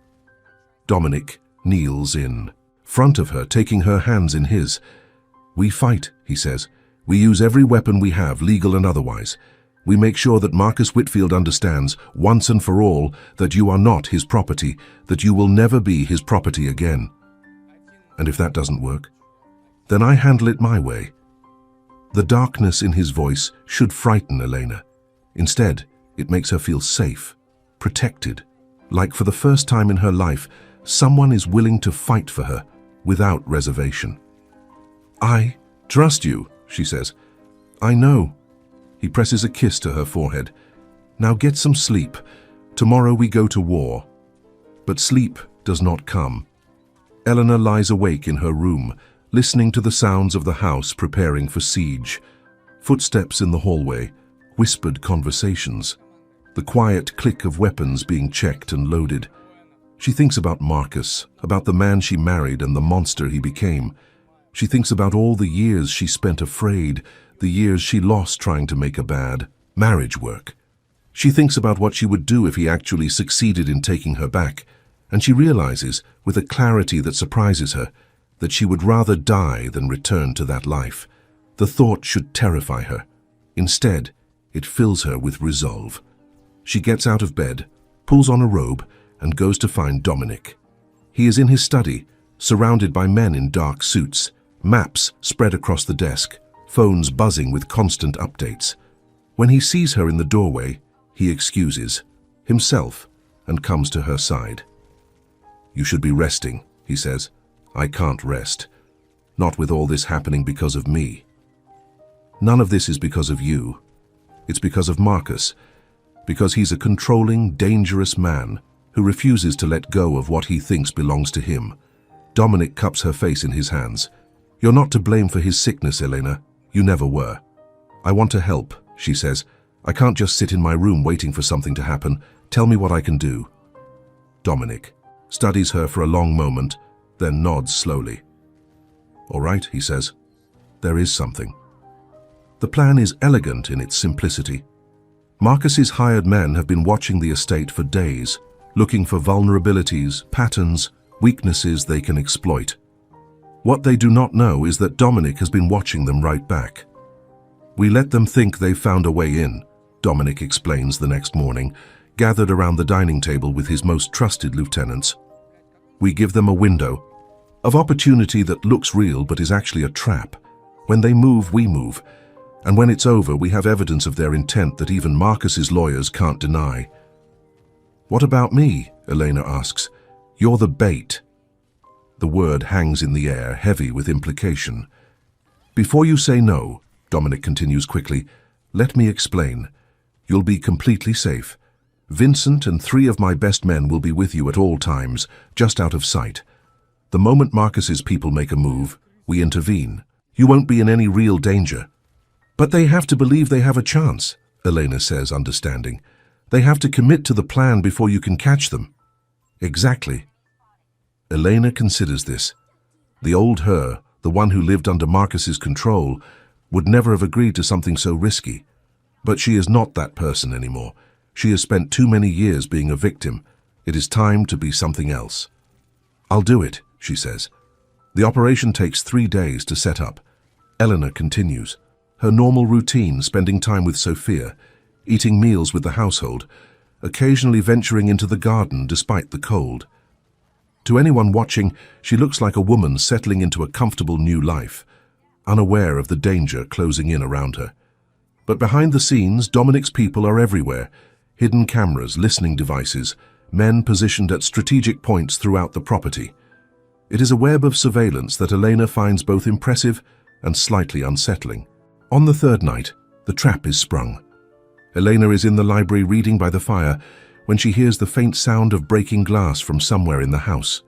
Dominic kneels in front of her, taking her hands in his. "We fight," he says. "We use every weapon we have, legal and otherwise. We make sure that Marcus Whitfield understands, once and for all, that you are not his property, that you will never be his property again. And if that doesn't work, then I handle it my way. The darkness in his voice should frighten Elena. Instead, it makes her feel safe, protected, like for the first time in her life, someone is willing to fight for her without reservation. I trust you, she says. I know. He presses a kiss to her forehead. Now get some sleep. Tomorrow we go to war. But sleep does not come. Eleanor lies awake in her room, listening to the sounds of the house preparing for siege. Footsteps in the hallway, whispered conversations, the quiet click of weapons being checked and loaded. She thinks about Marcus, about the man she married and the monster he became. She thinks about all the years she spent afraid, the years she lost trying to make a bad marriage work. She thinks about what she would do if he actually succeeded in taking her back, and she realizes, with a clarity that surprises her, that she would rather die than return to that life. The thought should terrify her. Instead, it fills her with resolve. She gets out of bed, pulls on a robe, and goes to find Dominic. He is in his study, surrounded by men in dark suits, maps spread across the desk, phones buzzing with constant updates. When he sees her in the doorway, he excuses himself and comes to her side. "You should be resting," he says. "I can't rest. Not with all this happening because of me. None of this is because of you. It's because of Marcus, because he's a controlling, dangerous man who refuses to let go of what he thinks belongs to him." Dominic cups her face in his hands. "You're not to blame for his sickness, Elena. You never were." "I want to help," she says. "I can't just sit in my room waiting for something to happen. Tell me what I can do." Dominic studies her for a long moment, then nods slowly. "All right," he says. "There is something." The plan is elegant in its simplicity. Marcus's hired men have been watching the estate for days, looking for vulnerabilities, patterns, weaknesses they can exploit. What they do not know is that Dominic has been watching them right back. "We let them think they've found a way in," Dominic explains the next morning, gathered around the dining table with his most trusted lieutenants. "We give them a window of opportunity that looks real but is actually a trap. When they move, we move. And when it's over, we have evidence of their intent that even Marcus's lawyers can't deny." "What about me?" Elena asks. "You're the bait." The word hangs in the air, heavy with implication. "Before you say no," Dominic continues quickly, "let me explain. You'll be completely safe. Vincent and 3 of my best men will be with you at all times, just out of sight. The moment Marcus's people make a move, we intervene. You won't be in any real danger." "But they have to believe they have a chance," Elena says, understanding. "They have to commit to the plan before you can catch them." "Exactly." Elena considers this. The old her, the one who lived under Marcus's control, would never have agreed to something so risky. But she is not that person anymore. She has spent too many years being a victim. It is time to be something else. "I'll do it," she says. The operation takes 3 days to set up. Eleanor continues her normal routine, spending time with Sophia, eating meals with the household, occasionally venturing into the garden despite the cold. To anyone watching, she looks like a woman settling into a comfortable new life, unaware of the danger closing in around her. But behind the scenes, Dominic's people are everywhere. Hidden cameras, listening devices, men positioned at strategic points throughout the property. It is a web of surveillance that Elena finds both impressive and slightly unsettling. On the 3rd night, the trap is sprung. Elena is in the library reading by the fire when she hears the faint sound of breaking glass from somewhere in the house.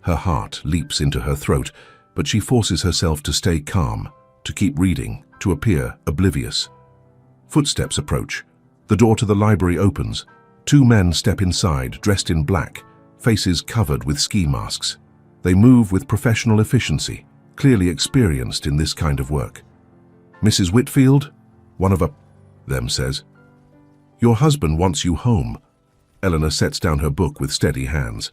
Her heart leaps into her throat, but she forces herself to stay calm, to keep reading, to appear oblivious. Footsteps approach. The door to the library opens. 2 men step inside, dressed in black, faces covered with ski masks. They move with professional efficiency, clearly experienced in this kind of work. "Mrs. Whitfield?" one of them says. "Your husband wants you home." Eleanor sets down her book with steady hands.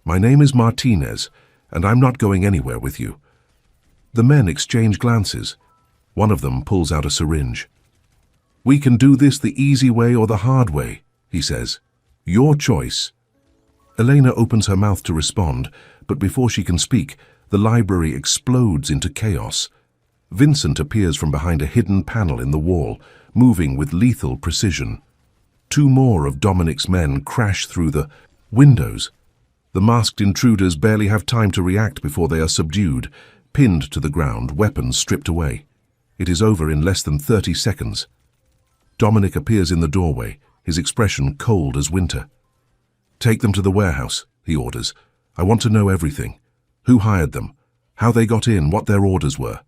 "My name is Martinez, and I'm not going anywhere with you." The men exchange glances. One of them pulls out a syringe. We can do this the easy way or the hard way, he says. Your choice. Elena opens her mouth to respond, but before she can speak, the library explodes into chaos. Vincent appears from behind a hidden panel in the wall, moving with lethal precision. Two more of Dominic's men crash through the windows. The masked intruders barely have time to react before they are subdued, pinned to the ground, weapons stripped away. It is over in less than 30 seconds. Dominic appears in the doorway, his expression cold as winter. Take them to the warehouse, he orders. I want to know everything. Who hired them? How they got in? What their orders were?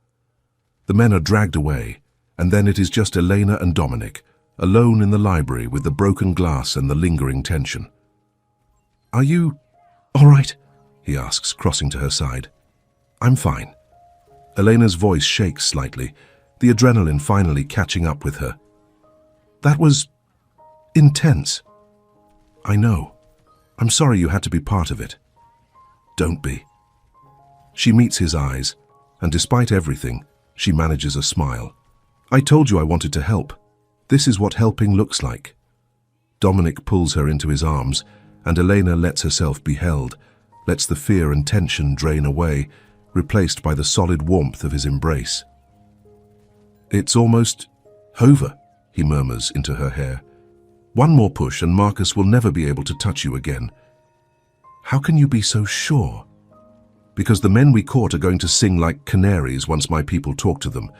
The men are dragged away, and then it is just Elena and Dominic, alone in the library with the broken glass and the lingering tension. Are you all right? He asks, crossing to her side. I'm fine. Elena's voice shakes slightly, the adrenaline finally catching up with her. That was intense. I know. I'm sorry you had to be part of it. Don't be. She meets his eyes, and despite everything, she manages a smile. I told you I wanted to help. This is what helping looks like. Dominic pulls her into his arms, and Elena lets herself be held, lets the fear and tension drain away, replaced by the solid warmth of his embrace. It's almost over, he murmurs into her hair. One more push and Marcus will never be able to touch you again. How can you be so sure? Because the men we caught are going to sing like canaries once my people talk to them,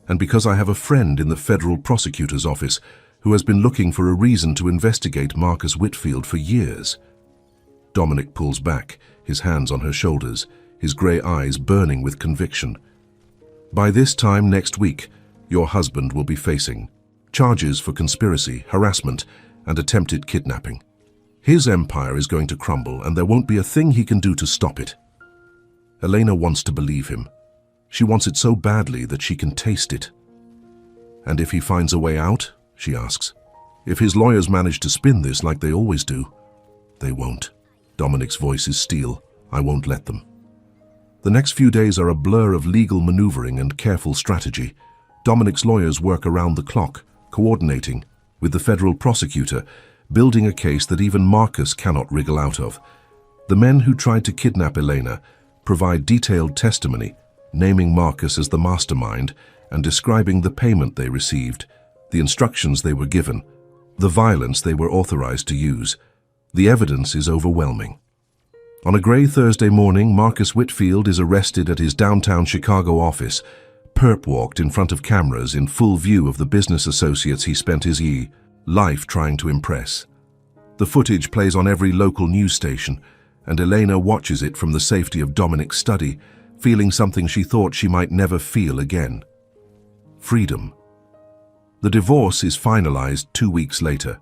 and because I have a friend in the federal prosecutor's office who has been looking for a reason to investigate Marcus Whitfield for years. Dominic pulls back, his hands on her shoulders, his grey eyes burning with conviction. By this time next week, your husband will be facing charges for conspiracy, harassment, and attempted kidnapping. His empire is going to crumble, and there won't be a thing he can do to stop it. Elena wants to believe him. She wants it so badly that she can taste it. And if he finds a way out, she asks, if his lawyers manage to spin this like they always do, they won't. Dominic's voice is steel. I won't let them. The next few days are a blur of legal maneuvering and careful strategy. Dominic's lawyers work around the clock, coordinating with the federal prosecutor, building a case that even Marcus cannot wriggle out of. The men who tried to kidnap Elena provide detailed testimony, naming Marcus as the mastermind and describing the payment they received, the instructions they were given, the violence they were authorized to use. The evidence is overwhelming. On a grey Thursday morning, Marcus Whitfield is arrested at his downtown Chicago office, perp-walked in front of cameras in full view of the business associates he spent his life trying to impress. The footage plays on every local news station, and Elena watches it from the safety of Dominic's study, feeling something she thought she might never feel again. Freedom. The divorce is finalized 2 weeks later.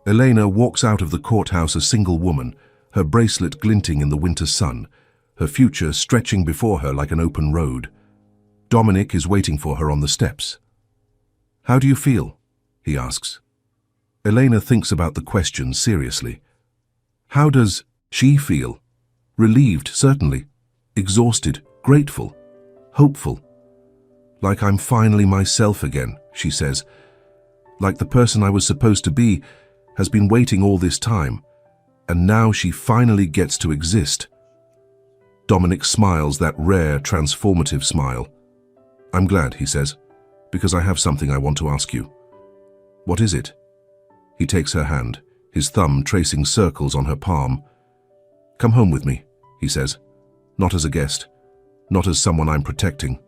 Elena walks out of the courthouse a single woman, her bracelet glinting in the winter sun, her future stretching before her like an open road. Dominic is waiting for her on the steps. How do you feel? He asks. Elena thinks about the question seriously. How does she feel? Relieved, certainly. Exhausted, grateful, hopeful. Like I'm finally myself again, she says. Like the person I was supposed to be has been waiting all this time, and now she finally gets to exist. Dominic smiles that rare, transformative smile. I'm glad, he says, because I have something I want to ask you. What is it? He takes her hand, his thumb tracing circles on her palm. Come home with me, he says. Not as a guest, not as someone I'm protecting.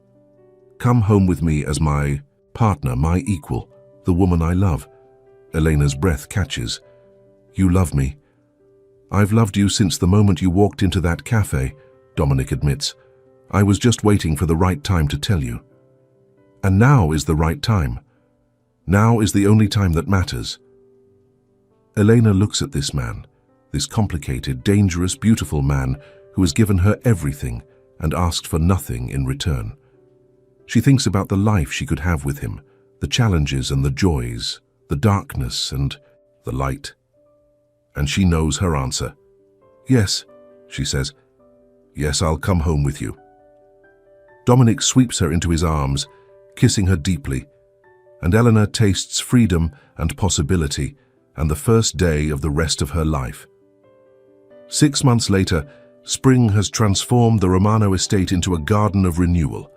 Come home with me as my partner, my equal, the woman I love. Elena's breath catches. You love me. I've loved you since the moment you walked into that cafe, Dominic admits. I was just waiting for the right time to tell you. And now is the right time. Now is the only time that matters. Elena looks at this man, this complicated, dangerous, beautiful man who has given her everything and asked for nothing in return. She thinks about the life she could have with him, the challenges and the joys, the darkness and the light. And she knows her answer. Yes, she says. Yes, I'll come home with you. Dominic sweeps her into his arms, kissing her deeply, and Elena tastes freedom and possibility and the first day of the rest of her life. 6 months later, spring has transformed the Romano estate into a garden of renewal.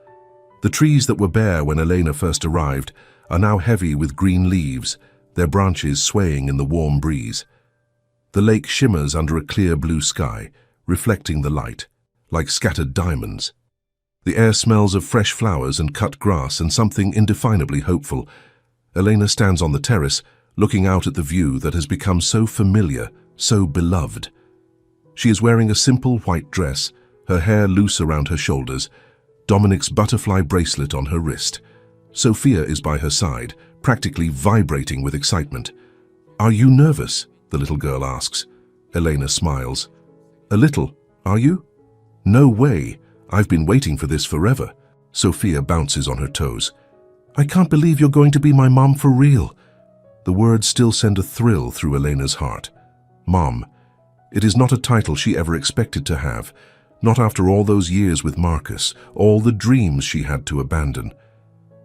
The trees that were bare when Elena first arrived are now heavy with green leaves, their branches swaying in the warm breeze. The lake shimmers under a clear blue sky, reflecting the light, like scattered diamonds. The air smells of fresh flowers and cut grass and something indefinably hopeful. Elena stands on the terrace, looking out at the view that has become so familiar, so beloved. She is wearing a simple white dress, her hair loose around her shoulders, Dominic's butterfly bracelet on her wrist. Sophia is by her side, practically vibrating with excitement. "Are you nervous?" the little girl asks. Elena smiles. "A little, are you?" "No way. I've been waiting for this forever." Sophia bounces on her toes. "I can't believe you're going to be my mom for real." The words still send a thrill through Elena's heart. Mom. It is not a title she ever expected to have, not after all those years with Marcus, all the dreams she had to abandon.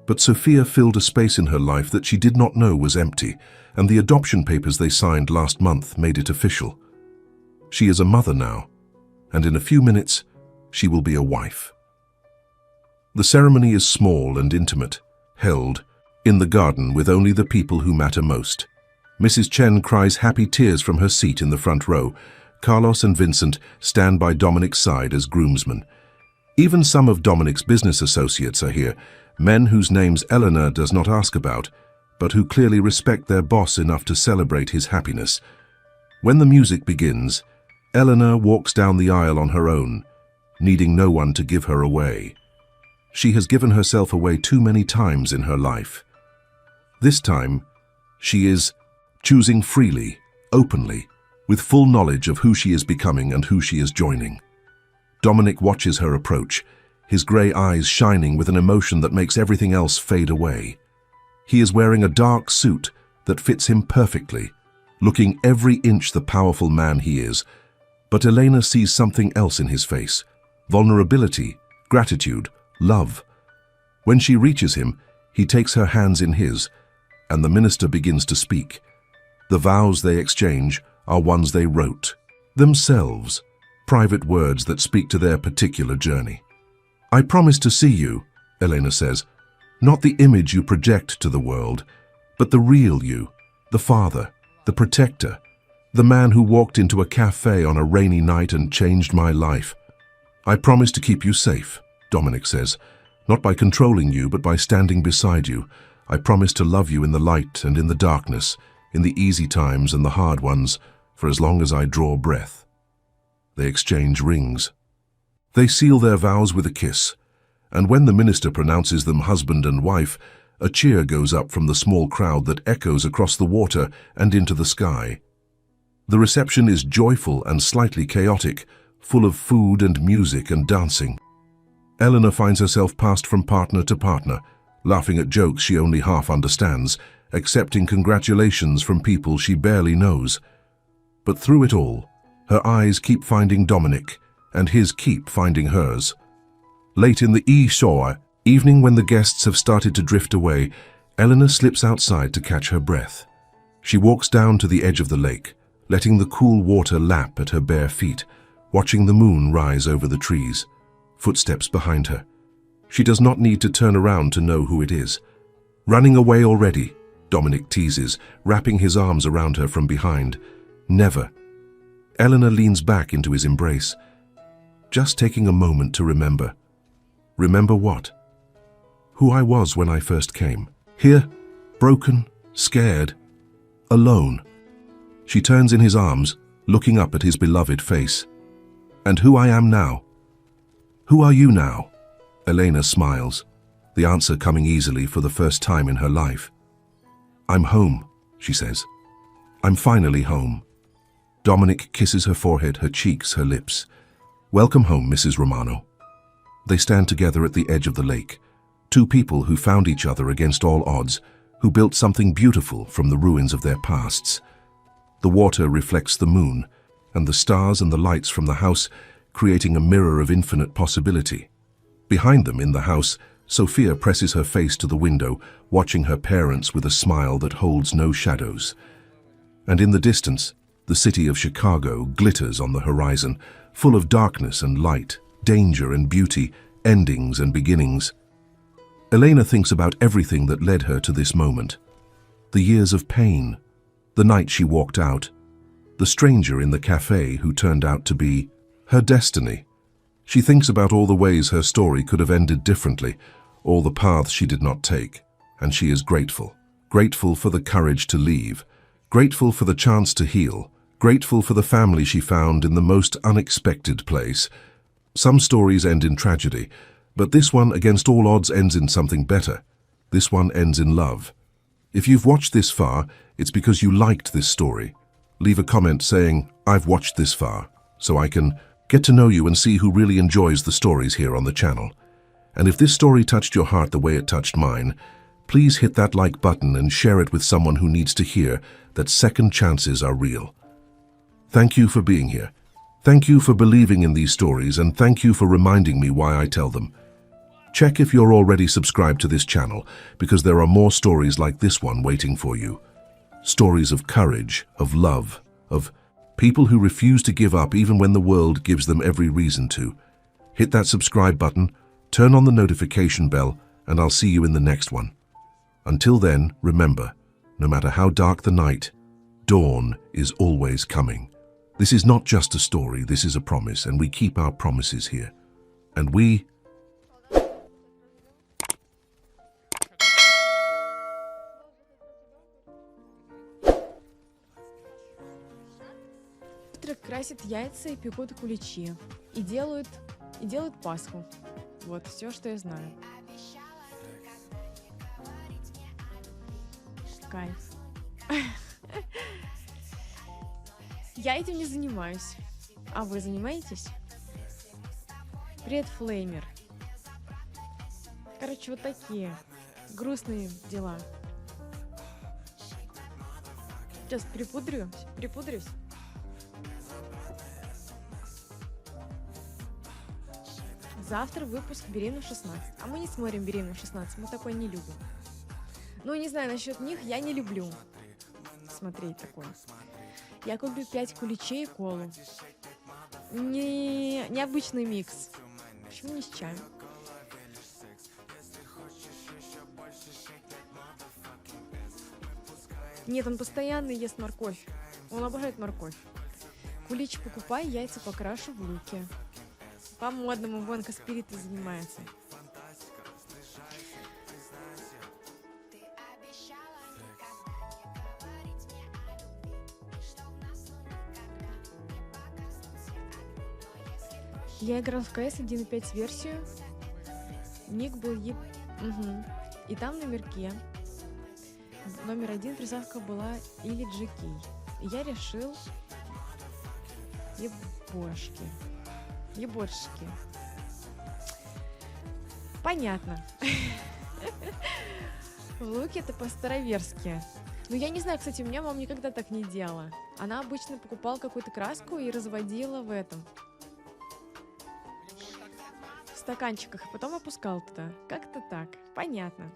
But Sophia filled a space in her life that she did not know was empty, and the adoption papers they signed last month made it official. She is a mother now, and in a few minutes, she will be a wife. The ceremony is small and intimate, held in the garden with only the people who matter most. Mrs. Chen cries happy tears from her seat in the front row. Carlos and Vincent stand by Dominic's side as groomsmen. Even some of Dominic's business associates are here, men whose names Eleanor does not ask about, but who clearly respect their boss enough to celebrate his happiness. When the music begins, Eleanor walks down the aisle on her own, needing no one to give her away. She has given herself away too many times in her life. This time, she is choosing freely, openly, with full knowledge of who she is becoming and who she is joining. Dominic watches her approach, his grey eyes shining with an emotion that makes everything else fade away. He is wearing a dark suit that fits him perfectly, looking every inch the powerful man he is. But Elena sees something else in his face: vulnerability, gratitude, love. When she reaches him, he takes her hands in his, and the minister begins to speak. The vows they exchange are ones they wrote themselves, private words that speak to their particular journey. "I promise to see you," Elena says, "not the image you project to the world, but the real you, the father, the protector, the man who walked into a cafe on a rainy night and changed my life. I promise to keep you safe," Dominic says, "not by controlling you, but by standing beside you. I promise to love you in the light and in the darkness, in the easy times and the hard ones, for as long as I draw breath." They exchange rings. They seal their vows with a kiss, and when the minister pronounces them husband and wife, a cheer goes up from the small crowd that echoes across the water and into the sky. The reception is joyful and slightly chaotic, full of food and music and dancing. Eleanor finds herself passed from partner to partner, laughing at jokes she only half understands, accepting congratulations from people she barely knows. But through it all, her eyes keep finding Dominic, and his keep finding hers. Late in the evening when the guests have started to drift away, Eleanor slips outside to catch her breath. She walks down to the edge of the lake, letting the cool water lap at her bare feet, watching the moon rise over the trees. Footsteps behind her. She does not need to turn around to know who it is. "Running away already," Dominic teases, wrapping his arms around her from behind. "Never." Eleanor leans back into his embrace, just taking a moment to remember. Remember what? Who I was when I first came. Here, broken, scared, alone. She turns in his arms, looking up at his beloved face. "And who I am now?" "Who are you now?" Elena smiles, the answer coming easily for the first time in her life. "I'm home," she says. "I'm finally home." Dominic kisses her forehead, her cheeks, her lips. "Welcome home, Mrs. Romano." They stand together at the edge of the lake, two people who found each other against all odds, who built something beautiful from the ruins of their pasts. The water reflects the moon, and the stars and the lights from the house, creating a mirror of infinite possibility. Behind them in the house, Sophia presses her face to the window, watching her parents with a smile that holds no shadows. And in the distance, the city of Chicago glitters on the horizon, full of darkness and light, danger and beauty, endings and beginnings. Elena thinks about everything that led her to this moment. The years of pain, the night she walked out, the stranger in the cafe who turned out to be her destiny. She thinks about all the ways her story could have ended differently, all the paths she did not take, and she is grateful. Grateful for the courage to leave, grateful for the chance to heal, grateful for the family she found in the most unexpected place. Some stories end in tragedy, but this one, against all odds, ends in something better. This one ends in love. If you've watched this far, it's because you liked this story. Leave a comment saying, "I've watched this far," so I can get to know you and see who really enjoys the stories here on the channel. And if this story touched your heart the way it touched mine, please hit that like button and share it with someone who needs to hear that second chances are real. Thank you for being here. Thank you for believing in these stories, and thank you for reminding me why I tell them. Check if you're already subscribed to this channel, because there are more stories like this one waiting for you. Stories of courage, of love, of people who refuse to give up even when the world gives them every reason to. Hit that subscribe button, turn on the notification bell, and I'll see you in the next one. Until then, remember, no matter how dark the night, dawn is always coming. This is not just a story, this is a promise, and we keep our promises here. And we... Красят яйца и пекут куличи. И делают Пасху. Вот, все, что я знаю. Кайф. Я этим не занимаюсь. А вы занимаетесь? Привет, Флеймер. Короче, вот такие грустные дела. Сейчас припудрюсь. Завтра выпуск «Беременна в 16». А мы не смотрим «Беременна в 16», мы такое не любим. Ну, не знаю, насчет них я не люблю смотреть такое. Я куплю 5 куличей и колу. Необычный микс. Почему не с чаем? Нет, он постоянно ест морковь. Он обожает морковь. Кулич покупай, яйца покрашу в луке. По-модному, вон Каспирита занимается. Я играл в КС 1.5 версию. Ник был Угу. И там на номерке номер 1 приставка была или GK. И я решил ебошки. Понятно. В луке это по-староверски. Ну, я не знаю, кстати, у меня мама никогда так не делала. Она обычно покупала какую-то краску и разводила в этом. В стаканчиках, и потом опускала туда. Как-то так. Понятно.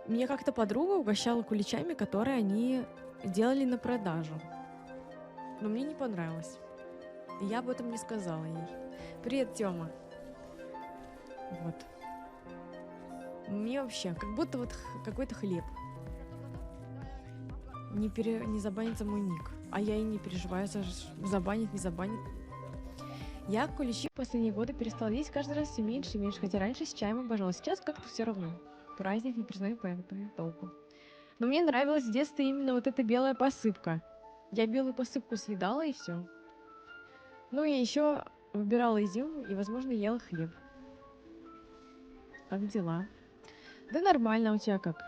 Меня как-то подруга угощала куличами, которые они делали на продажу. Но мне не понравилось. Я об этом не сказала ей. Привет, Тёма. Вот. Мне вообще, как будто вот какой-то хлеб. Не забанит за мой ник. А я и не переживаю, забанит, не забанит. Я куличи в последние годы перестала есть каждый раз все меньше и меньше, хотя раньше с чаем обожала. Сейчас как-то все равно. Праздник, не признаю по толку. Но мне нравилась с детства именно вот эта белая посыпка. Я белую посыпку съедала и все. Ну и еще выбирала изюм и, возможно, ела хлеб. Как дела? Да нормально, у тебя как?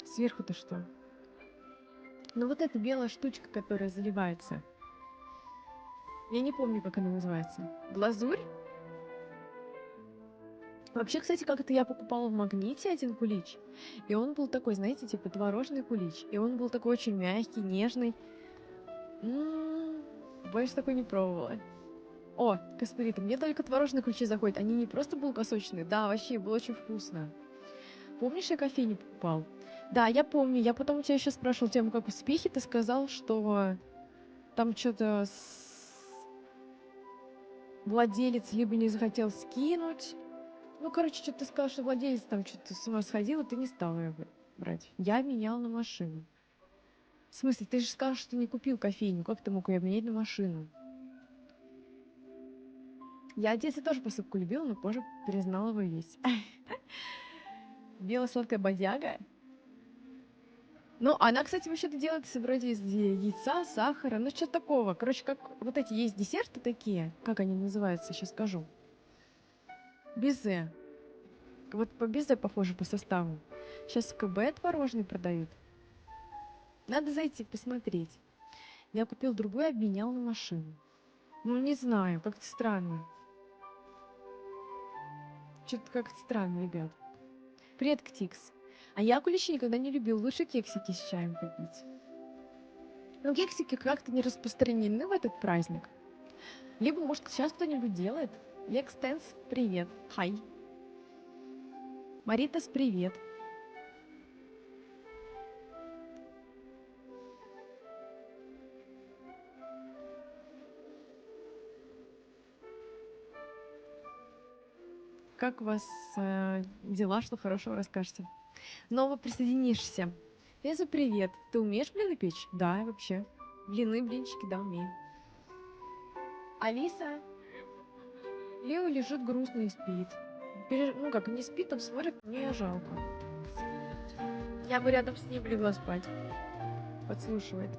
Сверху-то что? Ну вот эта белая штучка, которая заливается. Я не помню, как она называется. Глазурь? Вообще, кстати, как это я покупала в Магните один кулич. И он был такой, знаете, типа творожный кулич. И он был такой очень мягкий, нежный. Больше такой не пробовала. О, Каспарита, мне только творожные ключи заходят. Они не просто булкосочные. Да, вообще, было очень вкусно. Помнишь, я кофейни покупал? Да, я помню. Я потом у тебя еще спрашивал тему, как успехи. Ты сказал, что там что-то владелец либо не захотел скинуть. Ну, короче, что-то ты сказал, что владелец там что-то с ума сходил, и ты не стал ее брать. Я менял на машину. В смысле, ты же сказал, что не купил кофейню. Как ты мог ее менять на машину? Я в детстве тоже посыпку любила, но позже признала его весь. Белая сладкая бодяга. Ну, она, кстати, вообще-то делается вроде из яйца, сахара, ну, что-то такого. Короче, как вот эти есть десерты такие, как они называются, сейчас скажу. Безе. Вот по безе похоже по составу. Сейчас КБ творожный продают. Надо зайти посмотреть. Я купил другой, обменял на машину. Ну, не знаю, как-то странно. Что-то как-то странно, ребят. Привет, Ктикс. А я куличи никогда не любил. Лучше кексики с чаем попить. Но кексики как-то не распространены в этот праздник. Либо, может, сейчас кто-нибудь делает. Лекстенс, привет. Хай. Маритас, привет. Как у вас дела? Что хорошего расскажете? Снова присоединишься. Леза, привет. Ты умеешь блины печь? Да, вообще. Блины, блинчики, да, умею. Алиса. Лео лежит грустно и спит. Ну как, не спит, он смотрит, мне жалко. Я бы рядом с ним легла спать. Подслушивает.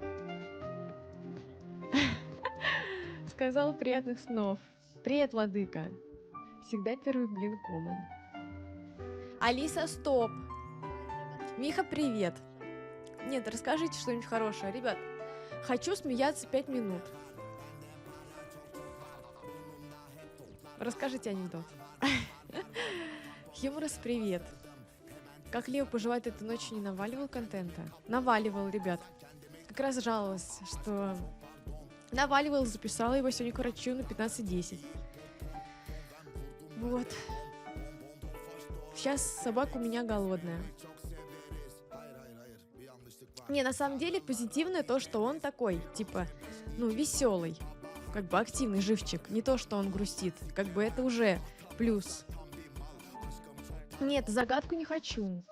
Сказал приятных снов. Привет, владыка. Всегда первый блин комом. Алиса, стоп. Миха, привет. Нет, расскажите что-нибудь хорошее. Ребят, хочу смеяться 5 минут. Расскажите анекдот. Хьюморос, привет. Как Лео поживает этой ночью, не наваливал контента? Наваливал, ребят. Как раз жаловалась, что наваливал, записала его сегодня к врачу на 15:10. Вот. Сейчас собака у меня голодная. Не, на самом деле позитивное то, что он такой, типа, ну, веселый, как бы активный живчик. Не то, что он грустит. Как бы это уже плюс. Нет, загадку не хочу.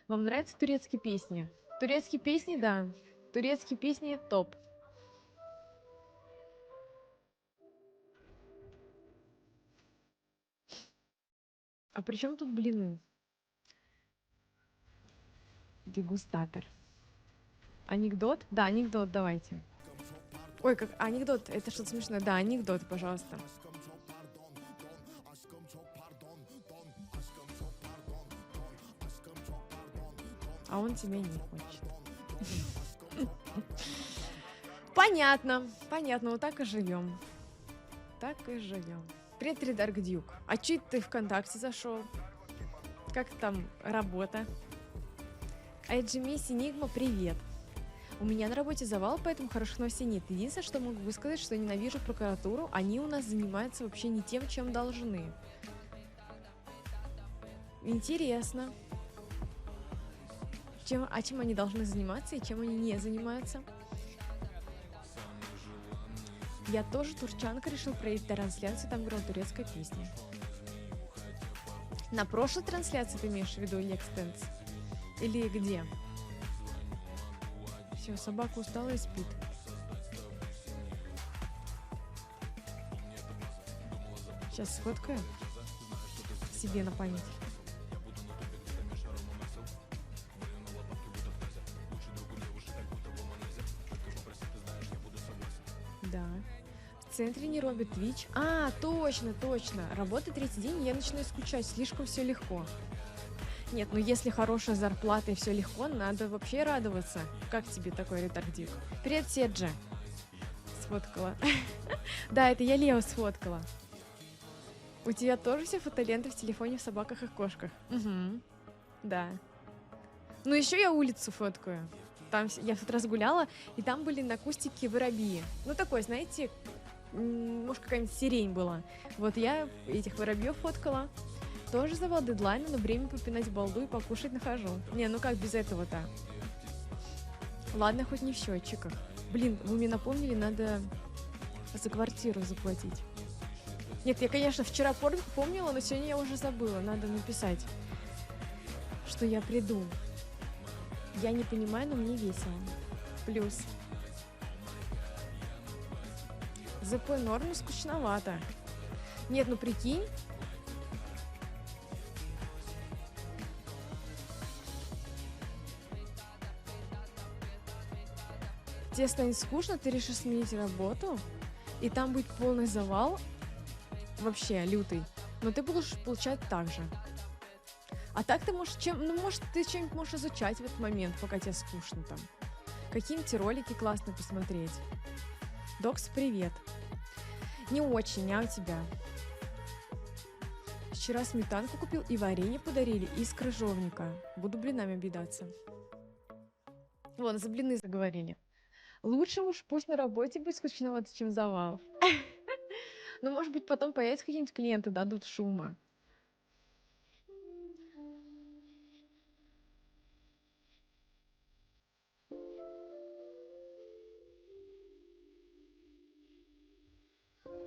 Вам нравятся турецкие песни? Турецкие песни, да. Турецкие песни топ. А при чем тут блины? Дегустатор. Анекдот? Да, анекдот давайте. Ой, как анекдот, это что-то смешное. Да, анекдот, пожалуйста. А он тебя не хочет. Понятно, понятно, вот так и живем. Так и живем. Привет, Ридарк Дюк. А че ты ВКонтакте зашел? Как там работа? Айджими Синигма, привет. У меня на работе завал, поэтому хороших новостей нет. Единственное, что могу высказать, что ненавижу прокуратуру. Они у нас занимаются вообще не тем, чем должны. Интересно. Чем они должны заниматься и чем они не занимаются? Я тоже турчанка, решил проявить трансляцию, там играла турецкая песня. На прошлой трансляции ты имеешь в виду Лекстенс? Или где? Все, собака устала и спит. Сейчас сфоткаю себе на память. Да. В центре не робит Twitch. А, точно, точно. Работа третий день, и я начинаю скучать. Слишком все легко. Нет, ну если хорошая зарплата и все легко, надо вообще радоваться. Как тебе такой ретардик? Привет, Седжи. Сфоткала. Да, это я Лео сфоткала. У тебя тоже все фотоленты в телефоне в собаках и кошках? Угу. Да. Ну еще я улицу фоткаю. Там я в тот раз гуляла, и там были на кустике воробьи. Ну такой, знаете, может, какая-нибудь сирень была. Вот я этих воробьев фоткала. Тоже завал дедлайна, но время попинать балду и покушать нахожу. Не, ну как без этого-то? Ладно, хоть не в счетчиках. Блин, вы мне напомнили, надо за квартиру заплатить. Нет, я, конечно, вчера помнила, но сегодня я уже забыла. Надо написать, что я приду. Я не понимаю, но мне весело. Плюс. ЗП норм, скучновато. Нет, ну прикинь. Тебе станет скучно, ты решишь сменить работу, и там будет полный завал, вообще лютый, но ты будешь получать так же. А так ты можешь, может, ты чем-нибудь можешь изучать в этот момент, пока тебе скучно там. Какие-нибудь ролики классно посмотреть. Докс, привет. Не очень, а у тебя? Вчера сметанку купил и варенье подарили из крыжовника. Буду блинами объедаться. Вон, за блины заговорили. Лучше уж пусть на работе будет скучновато, чем завал. Ну, может быть, потом появятся какие-нибудь клиенты, дадут шума.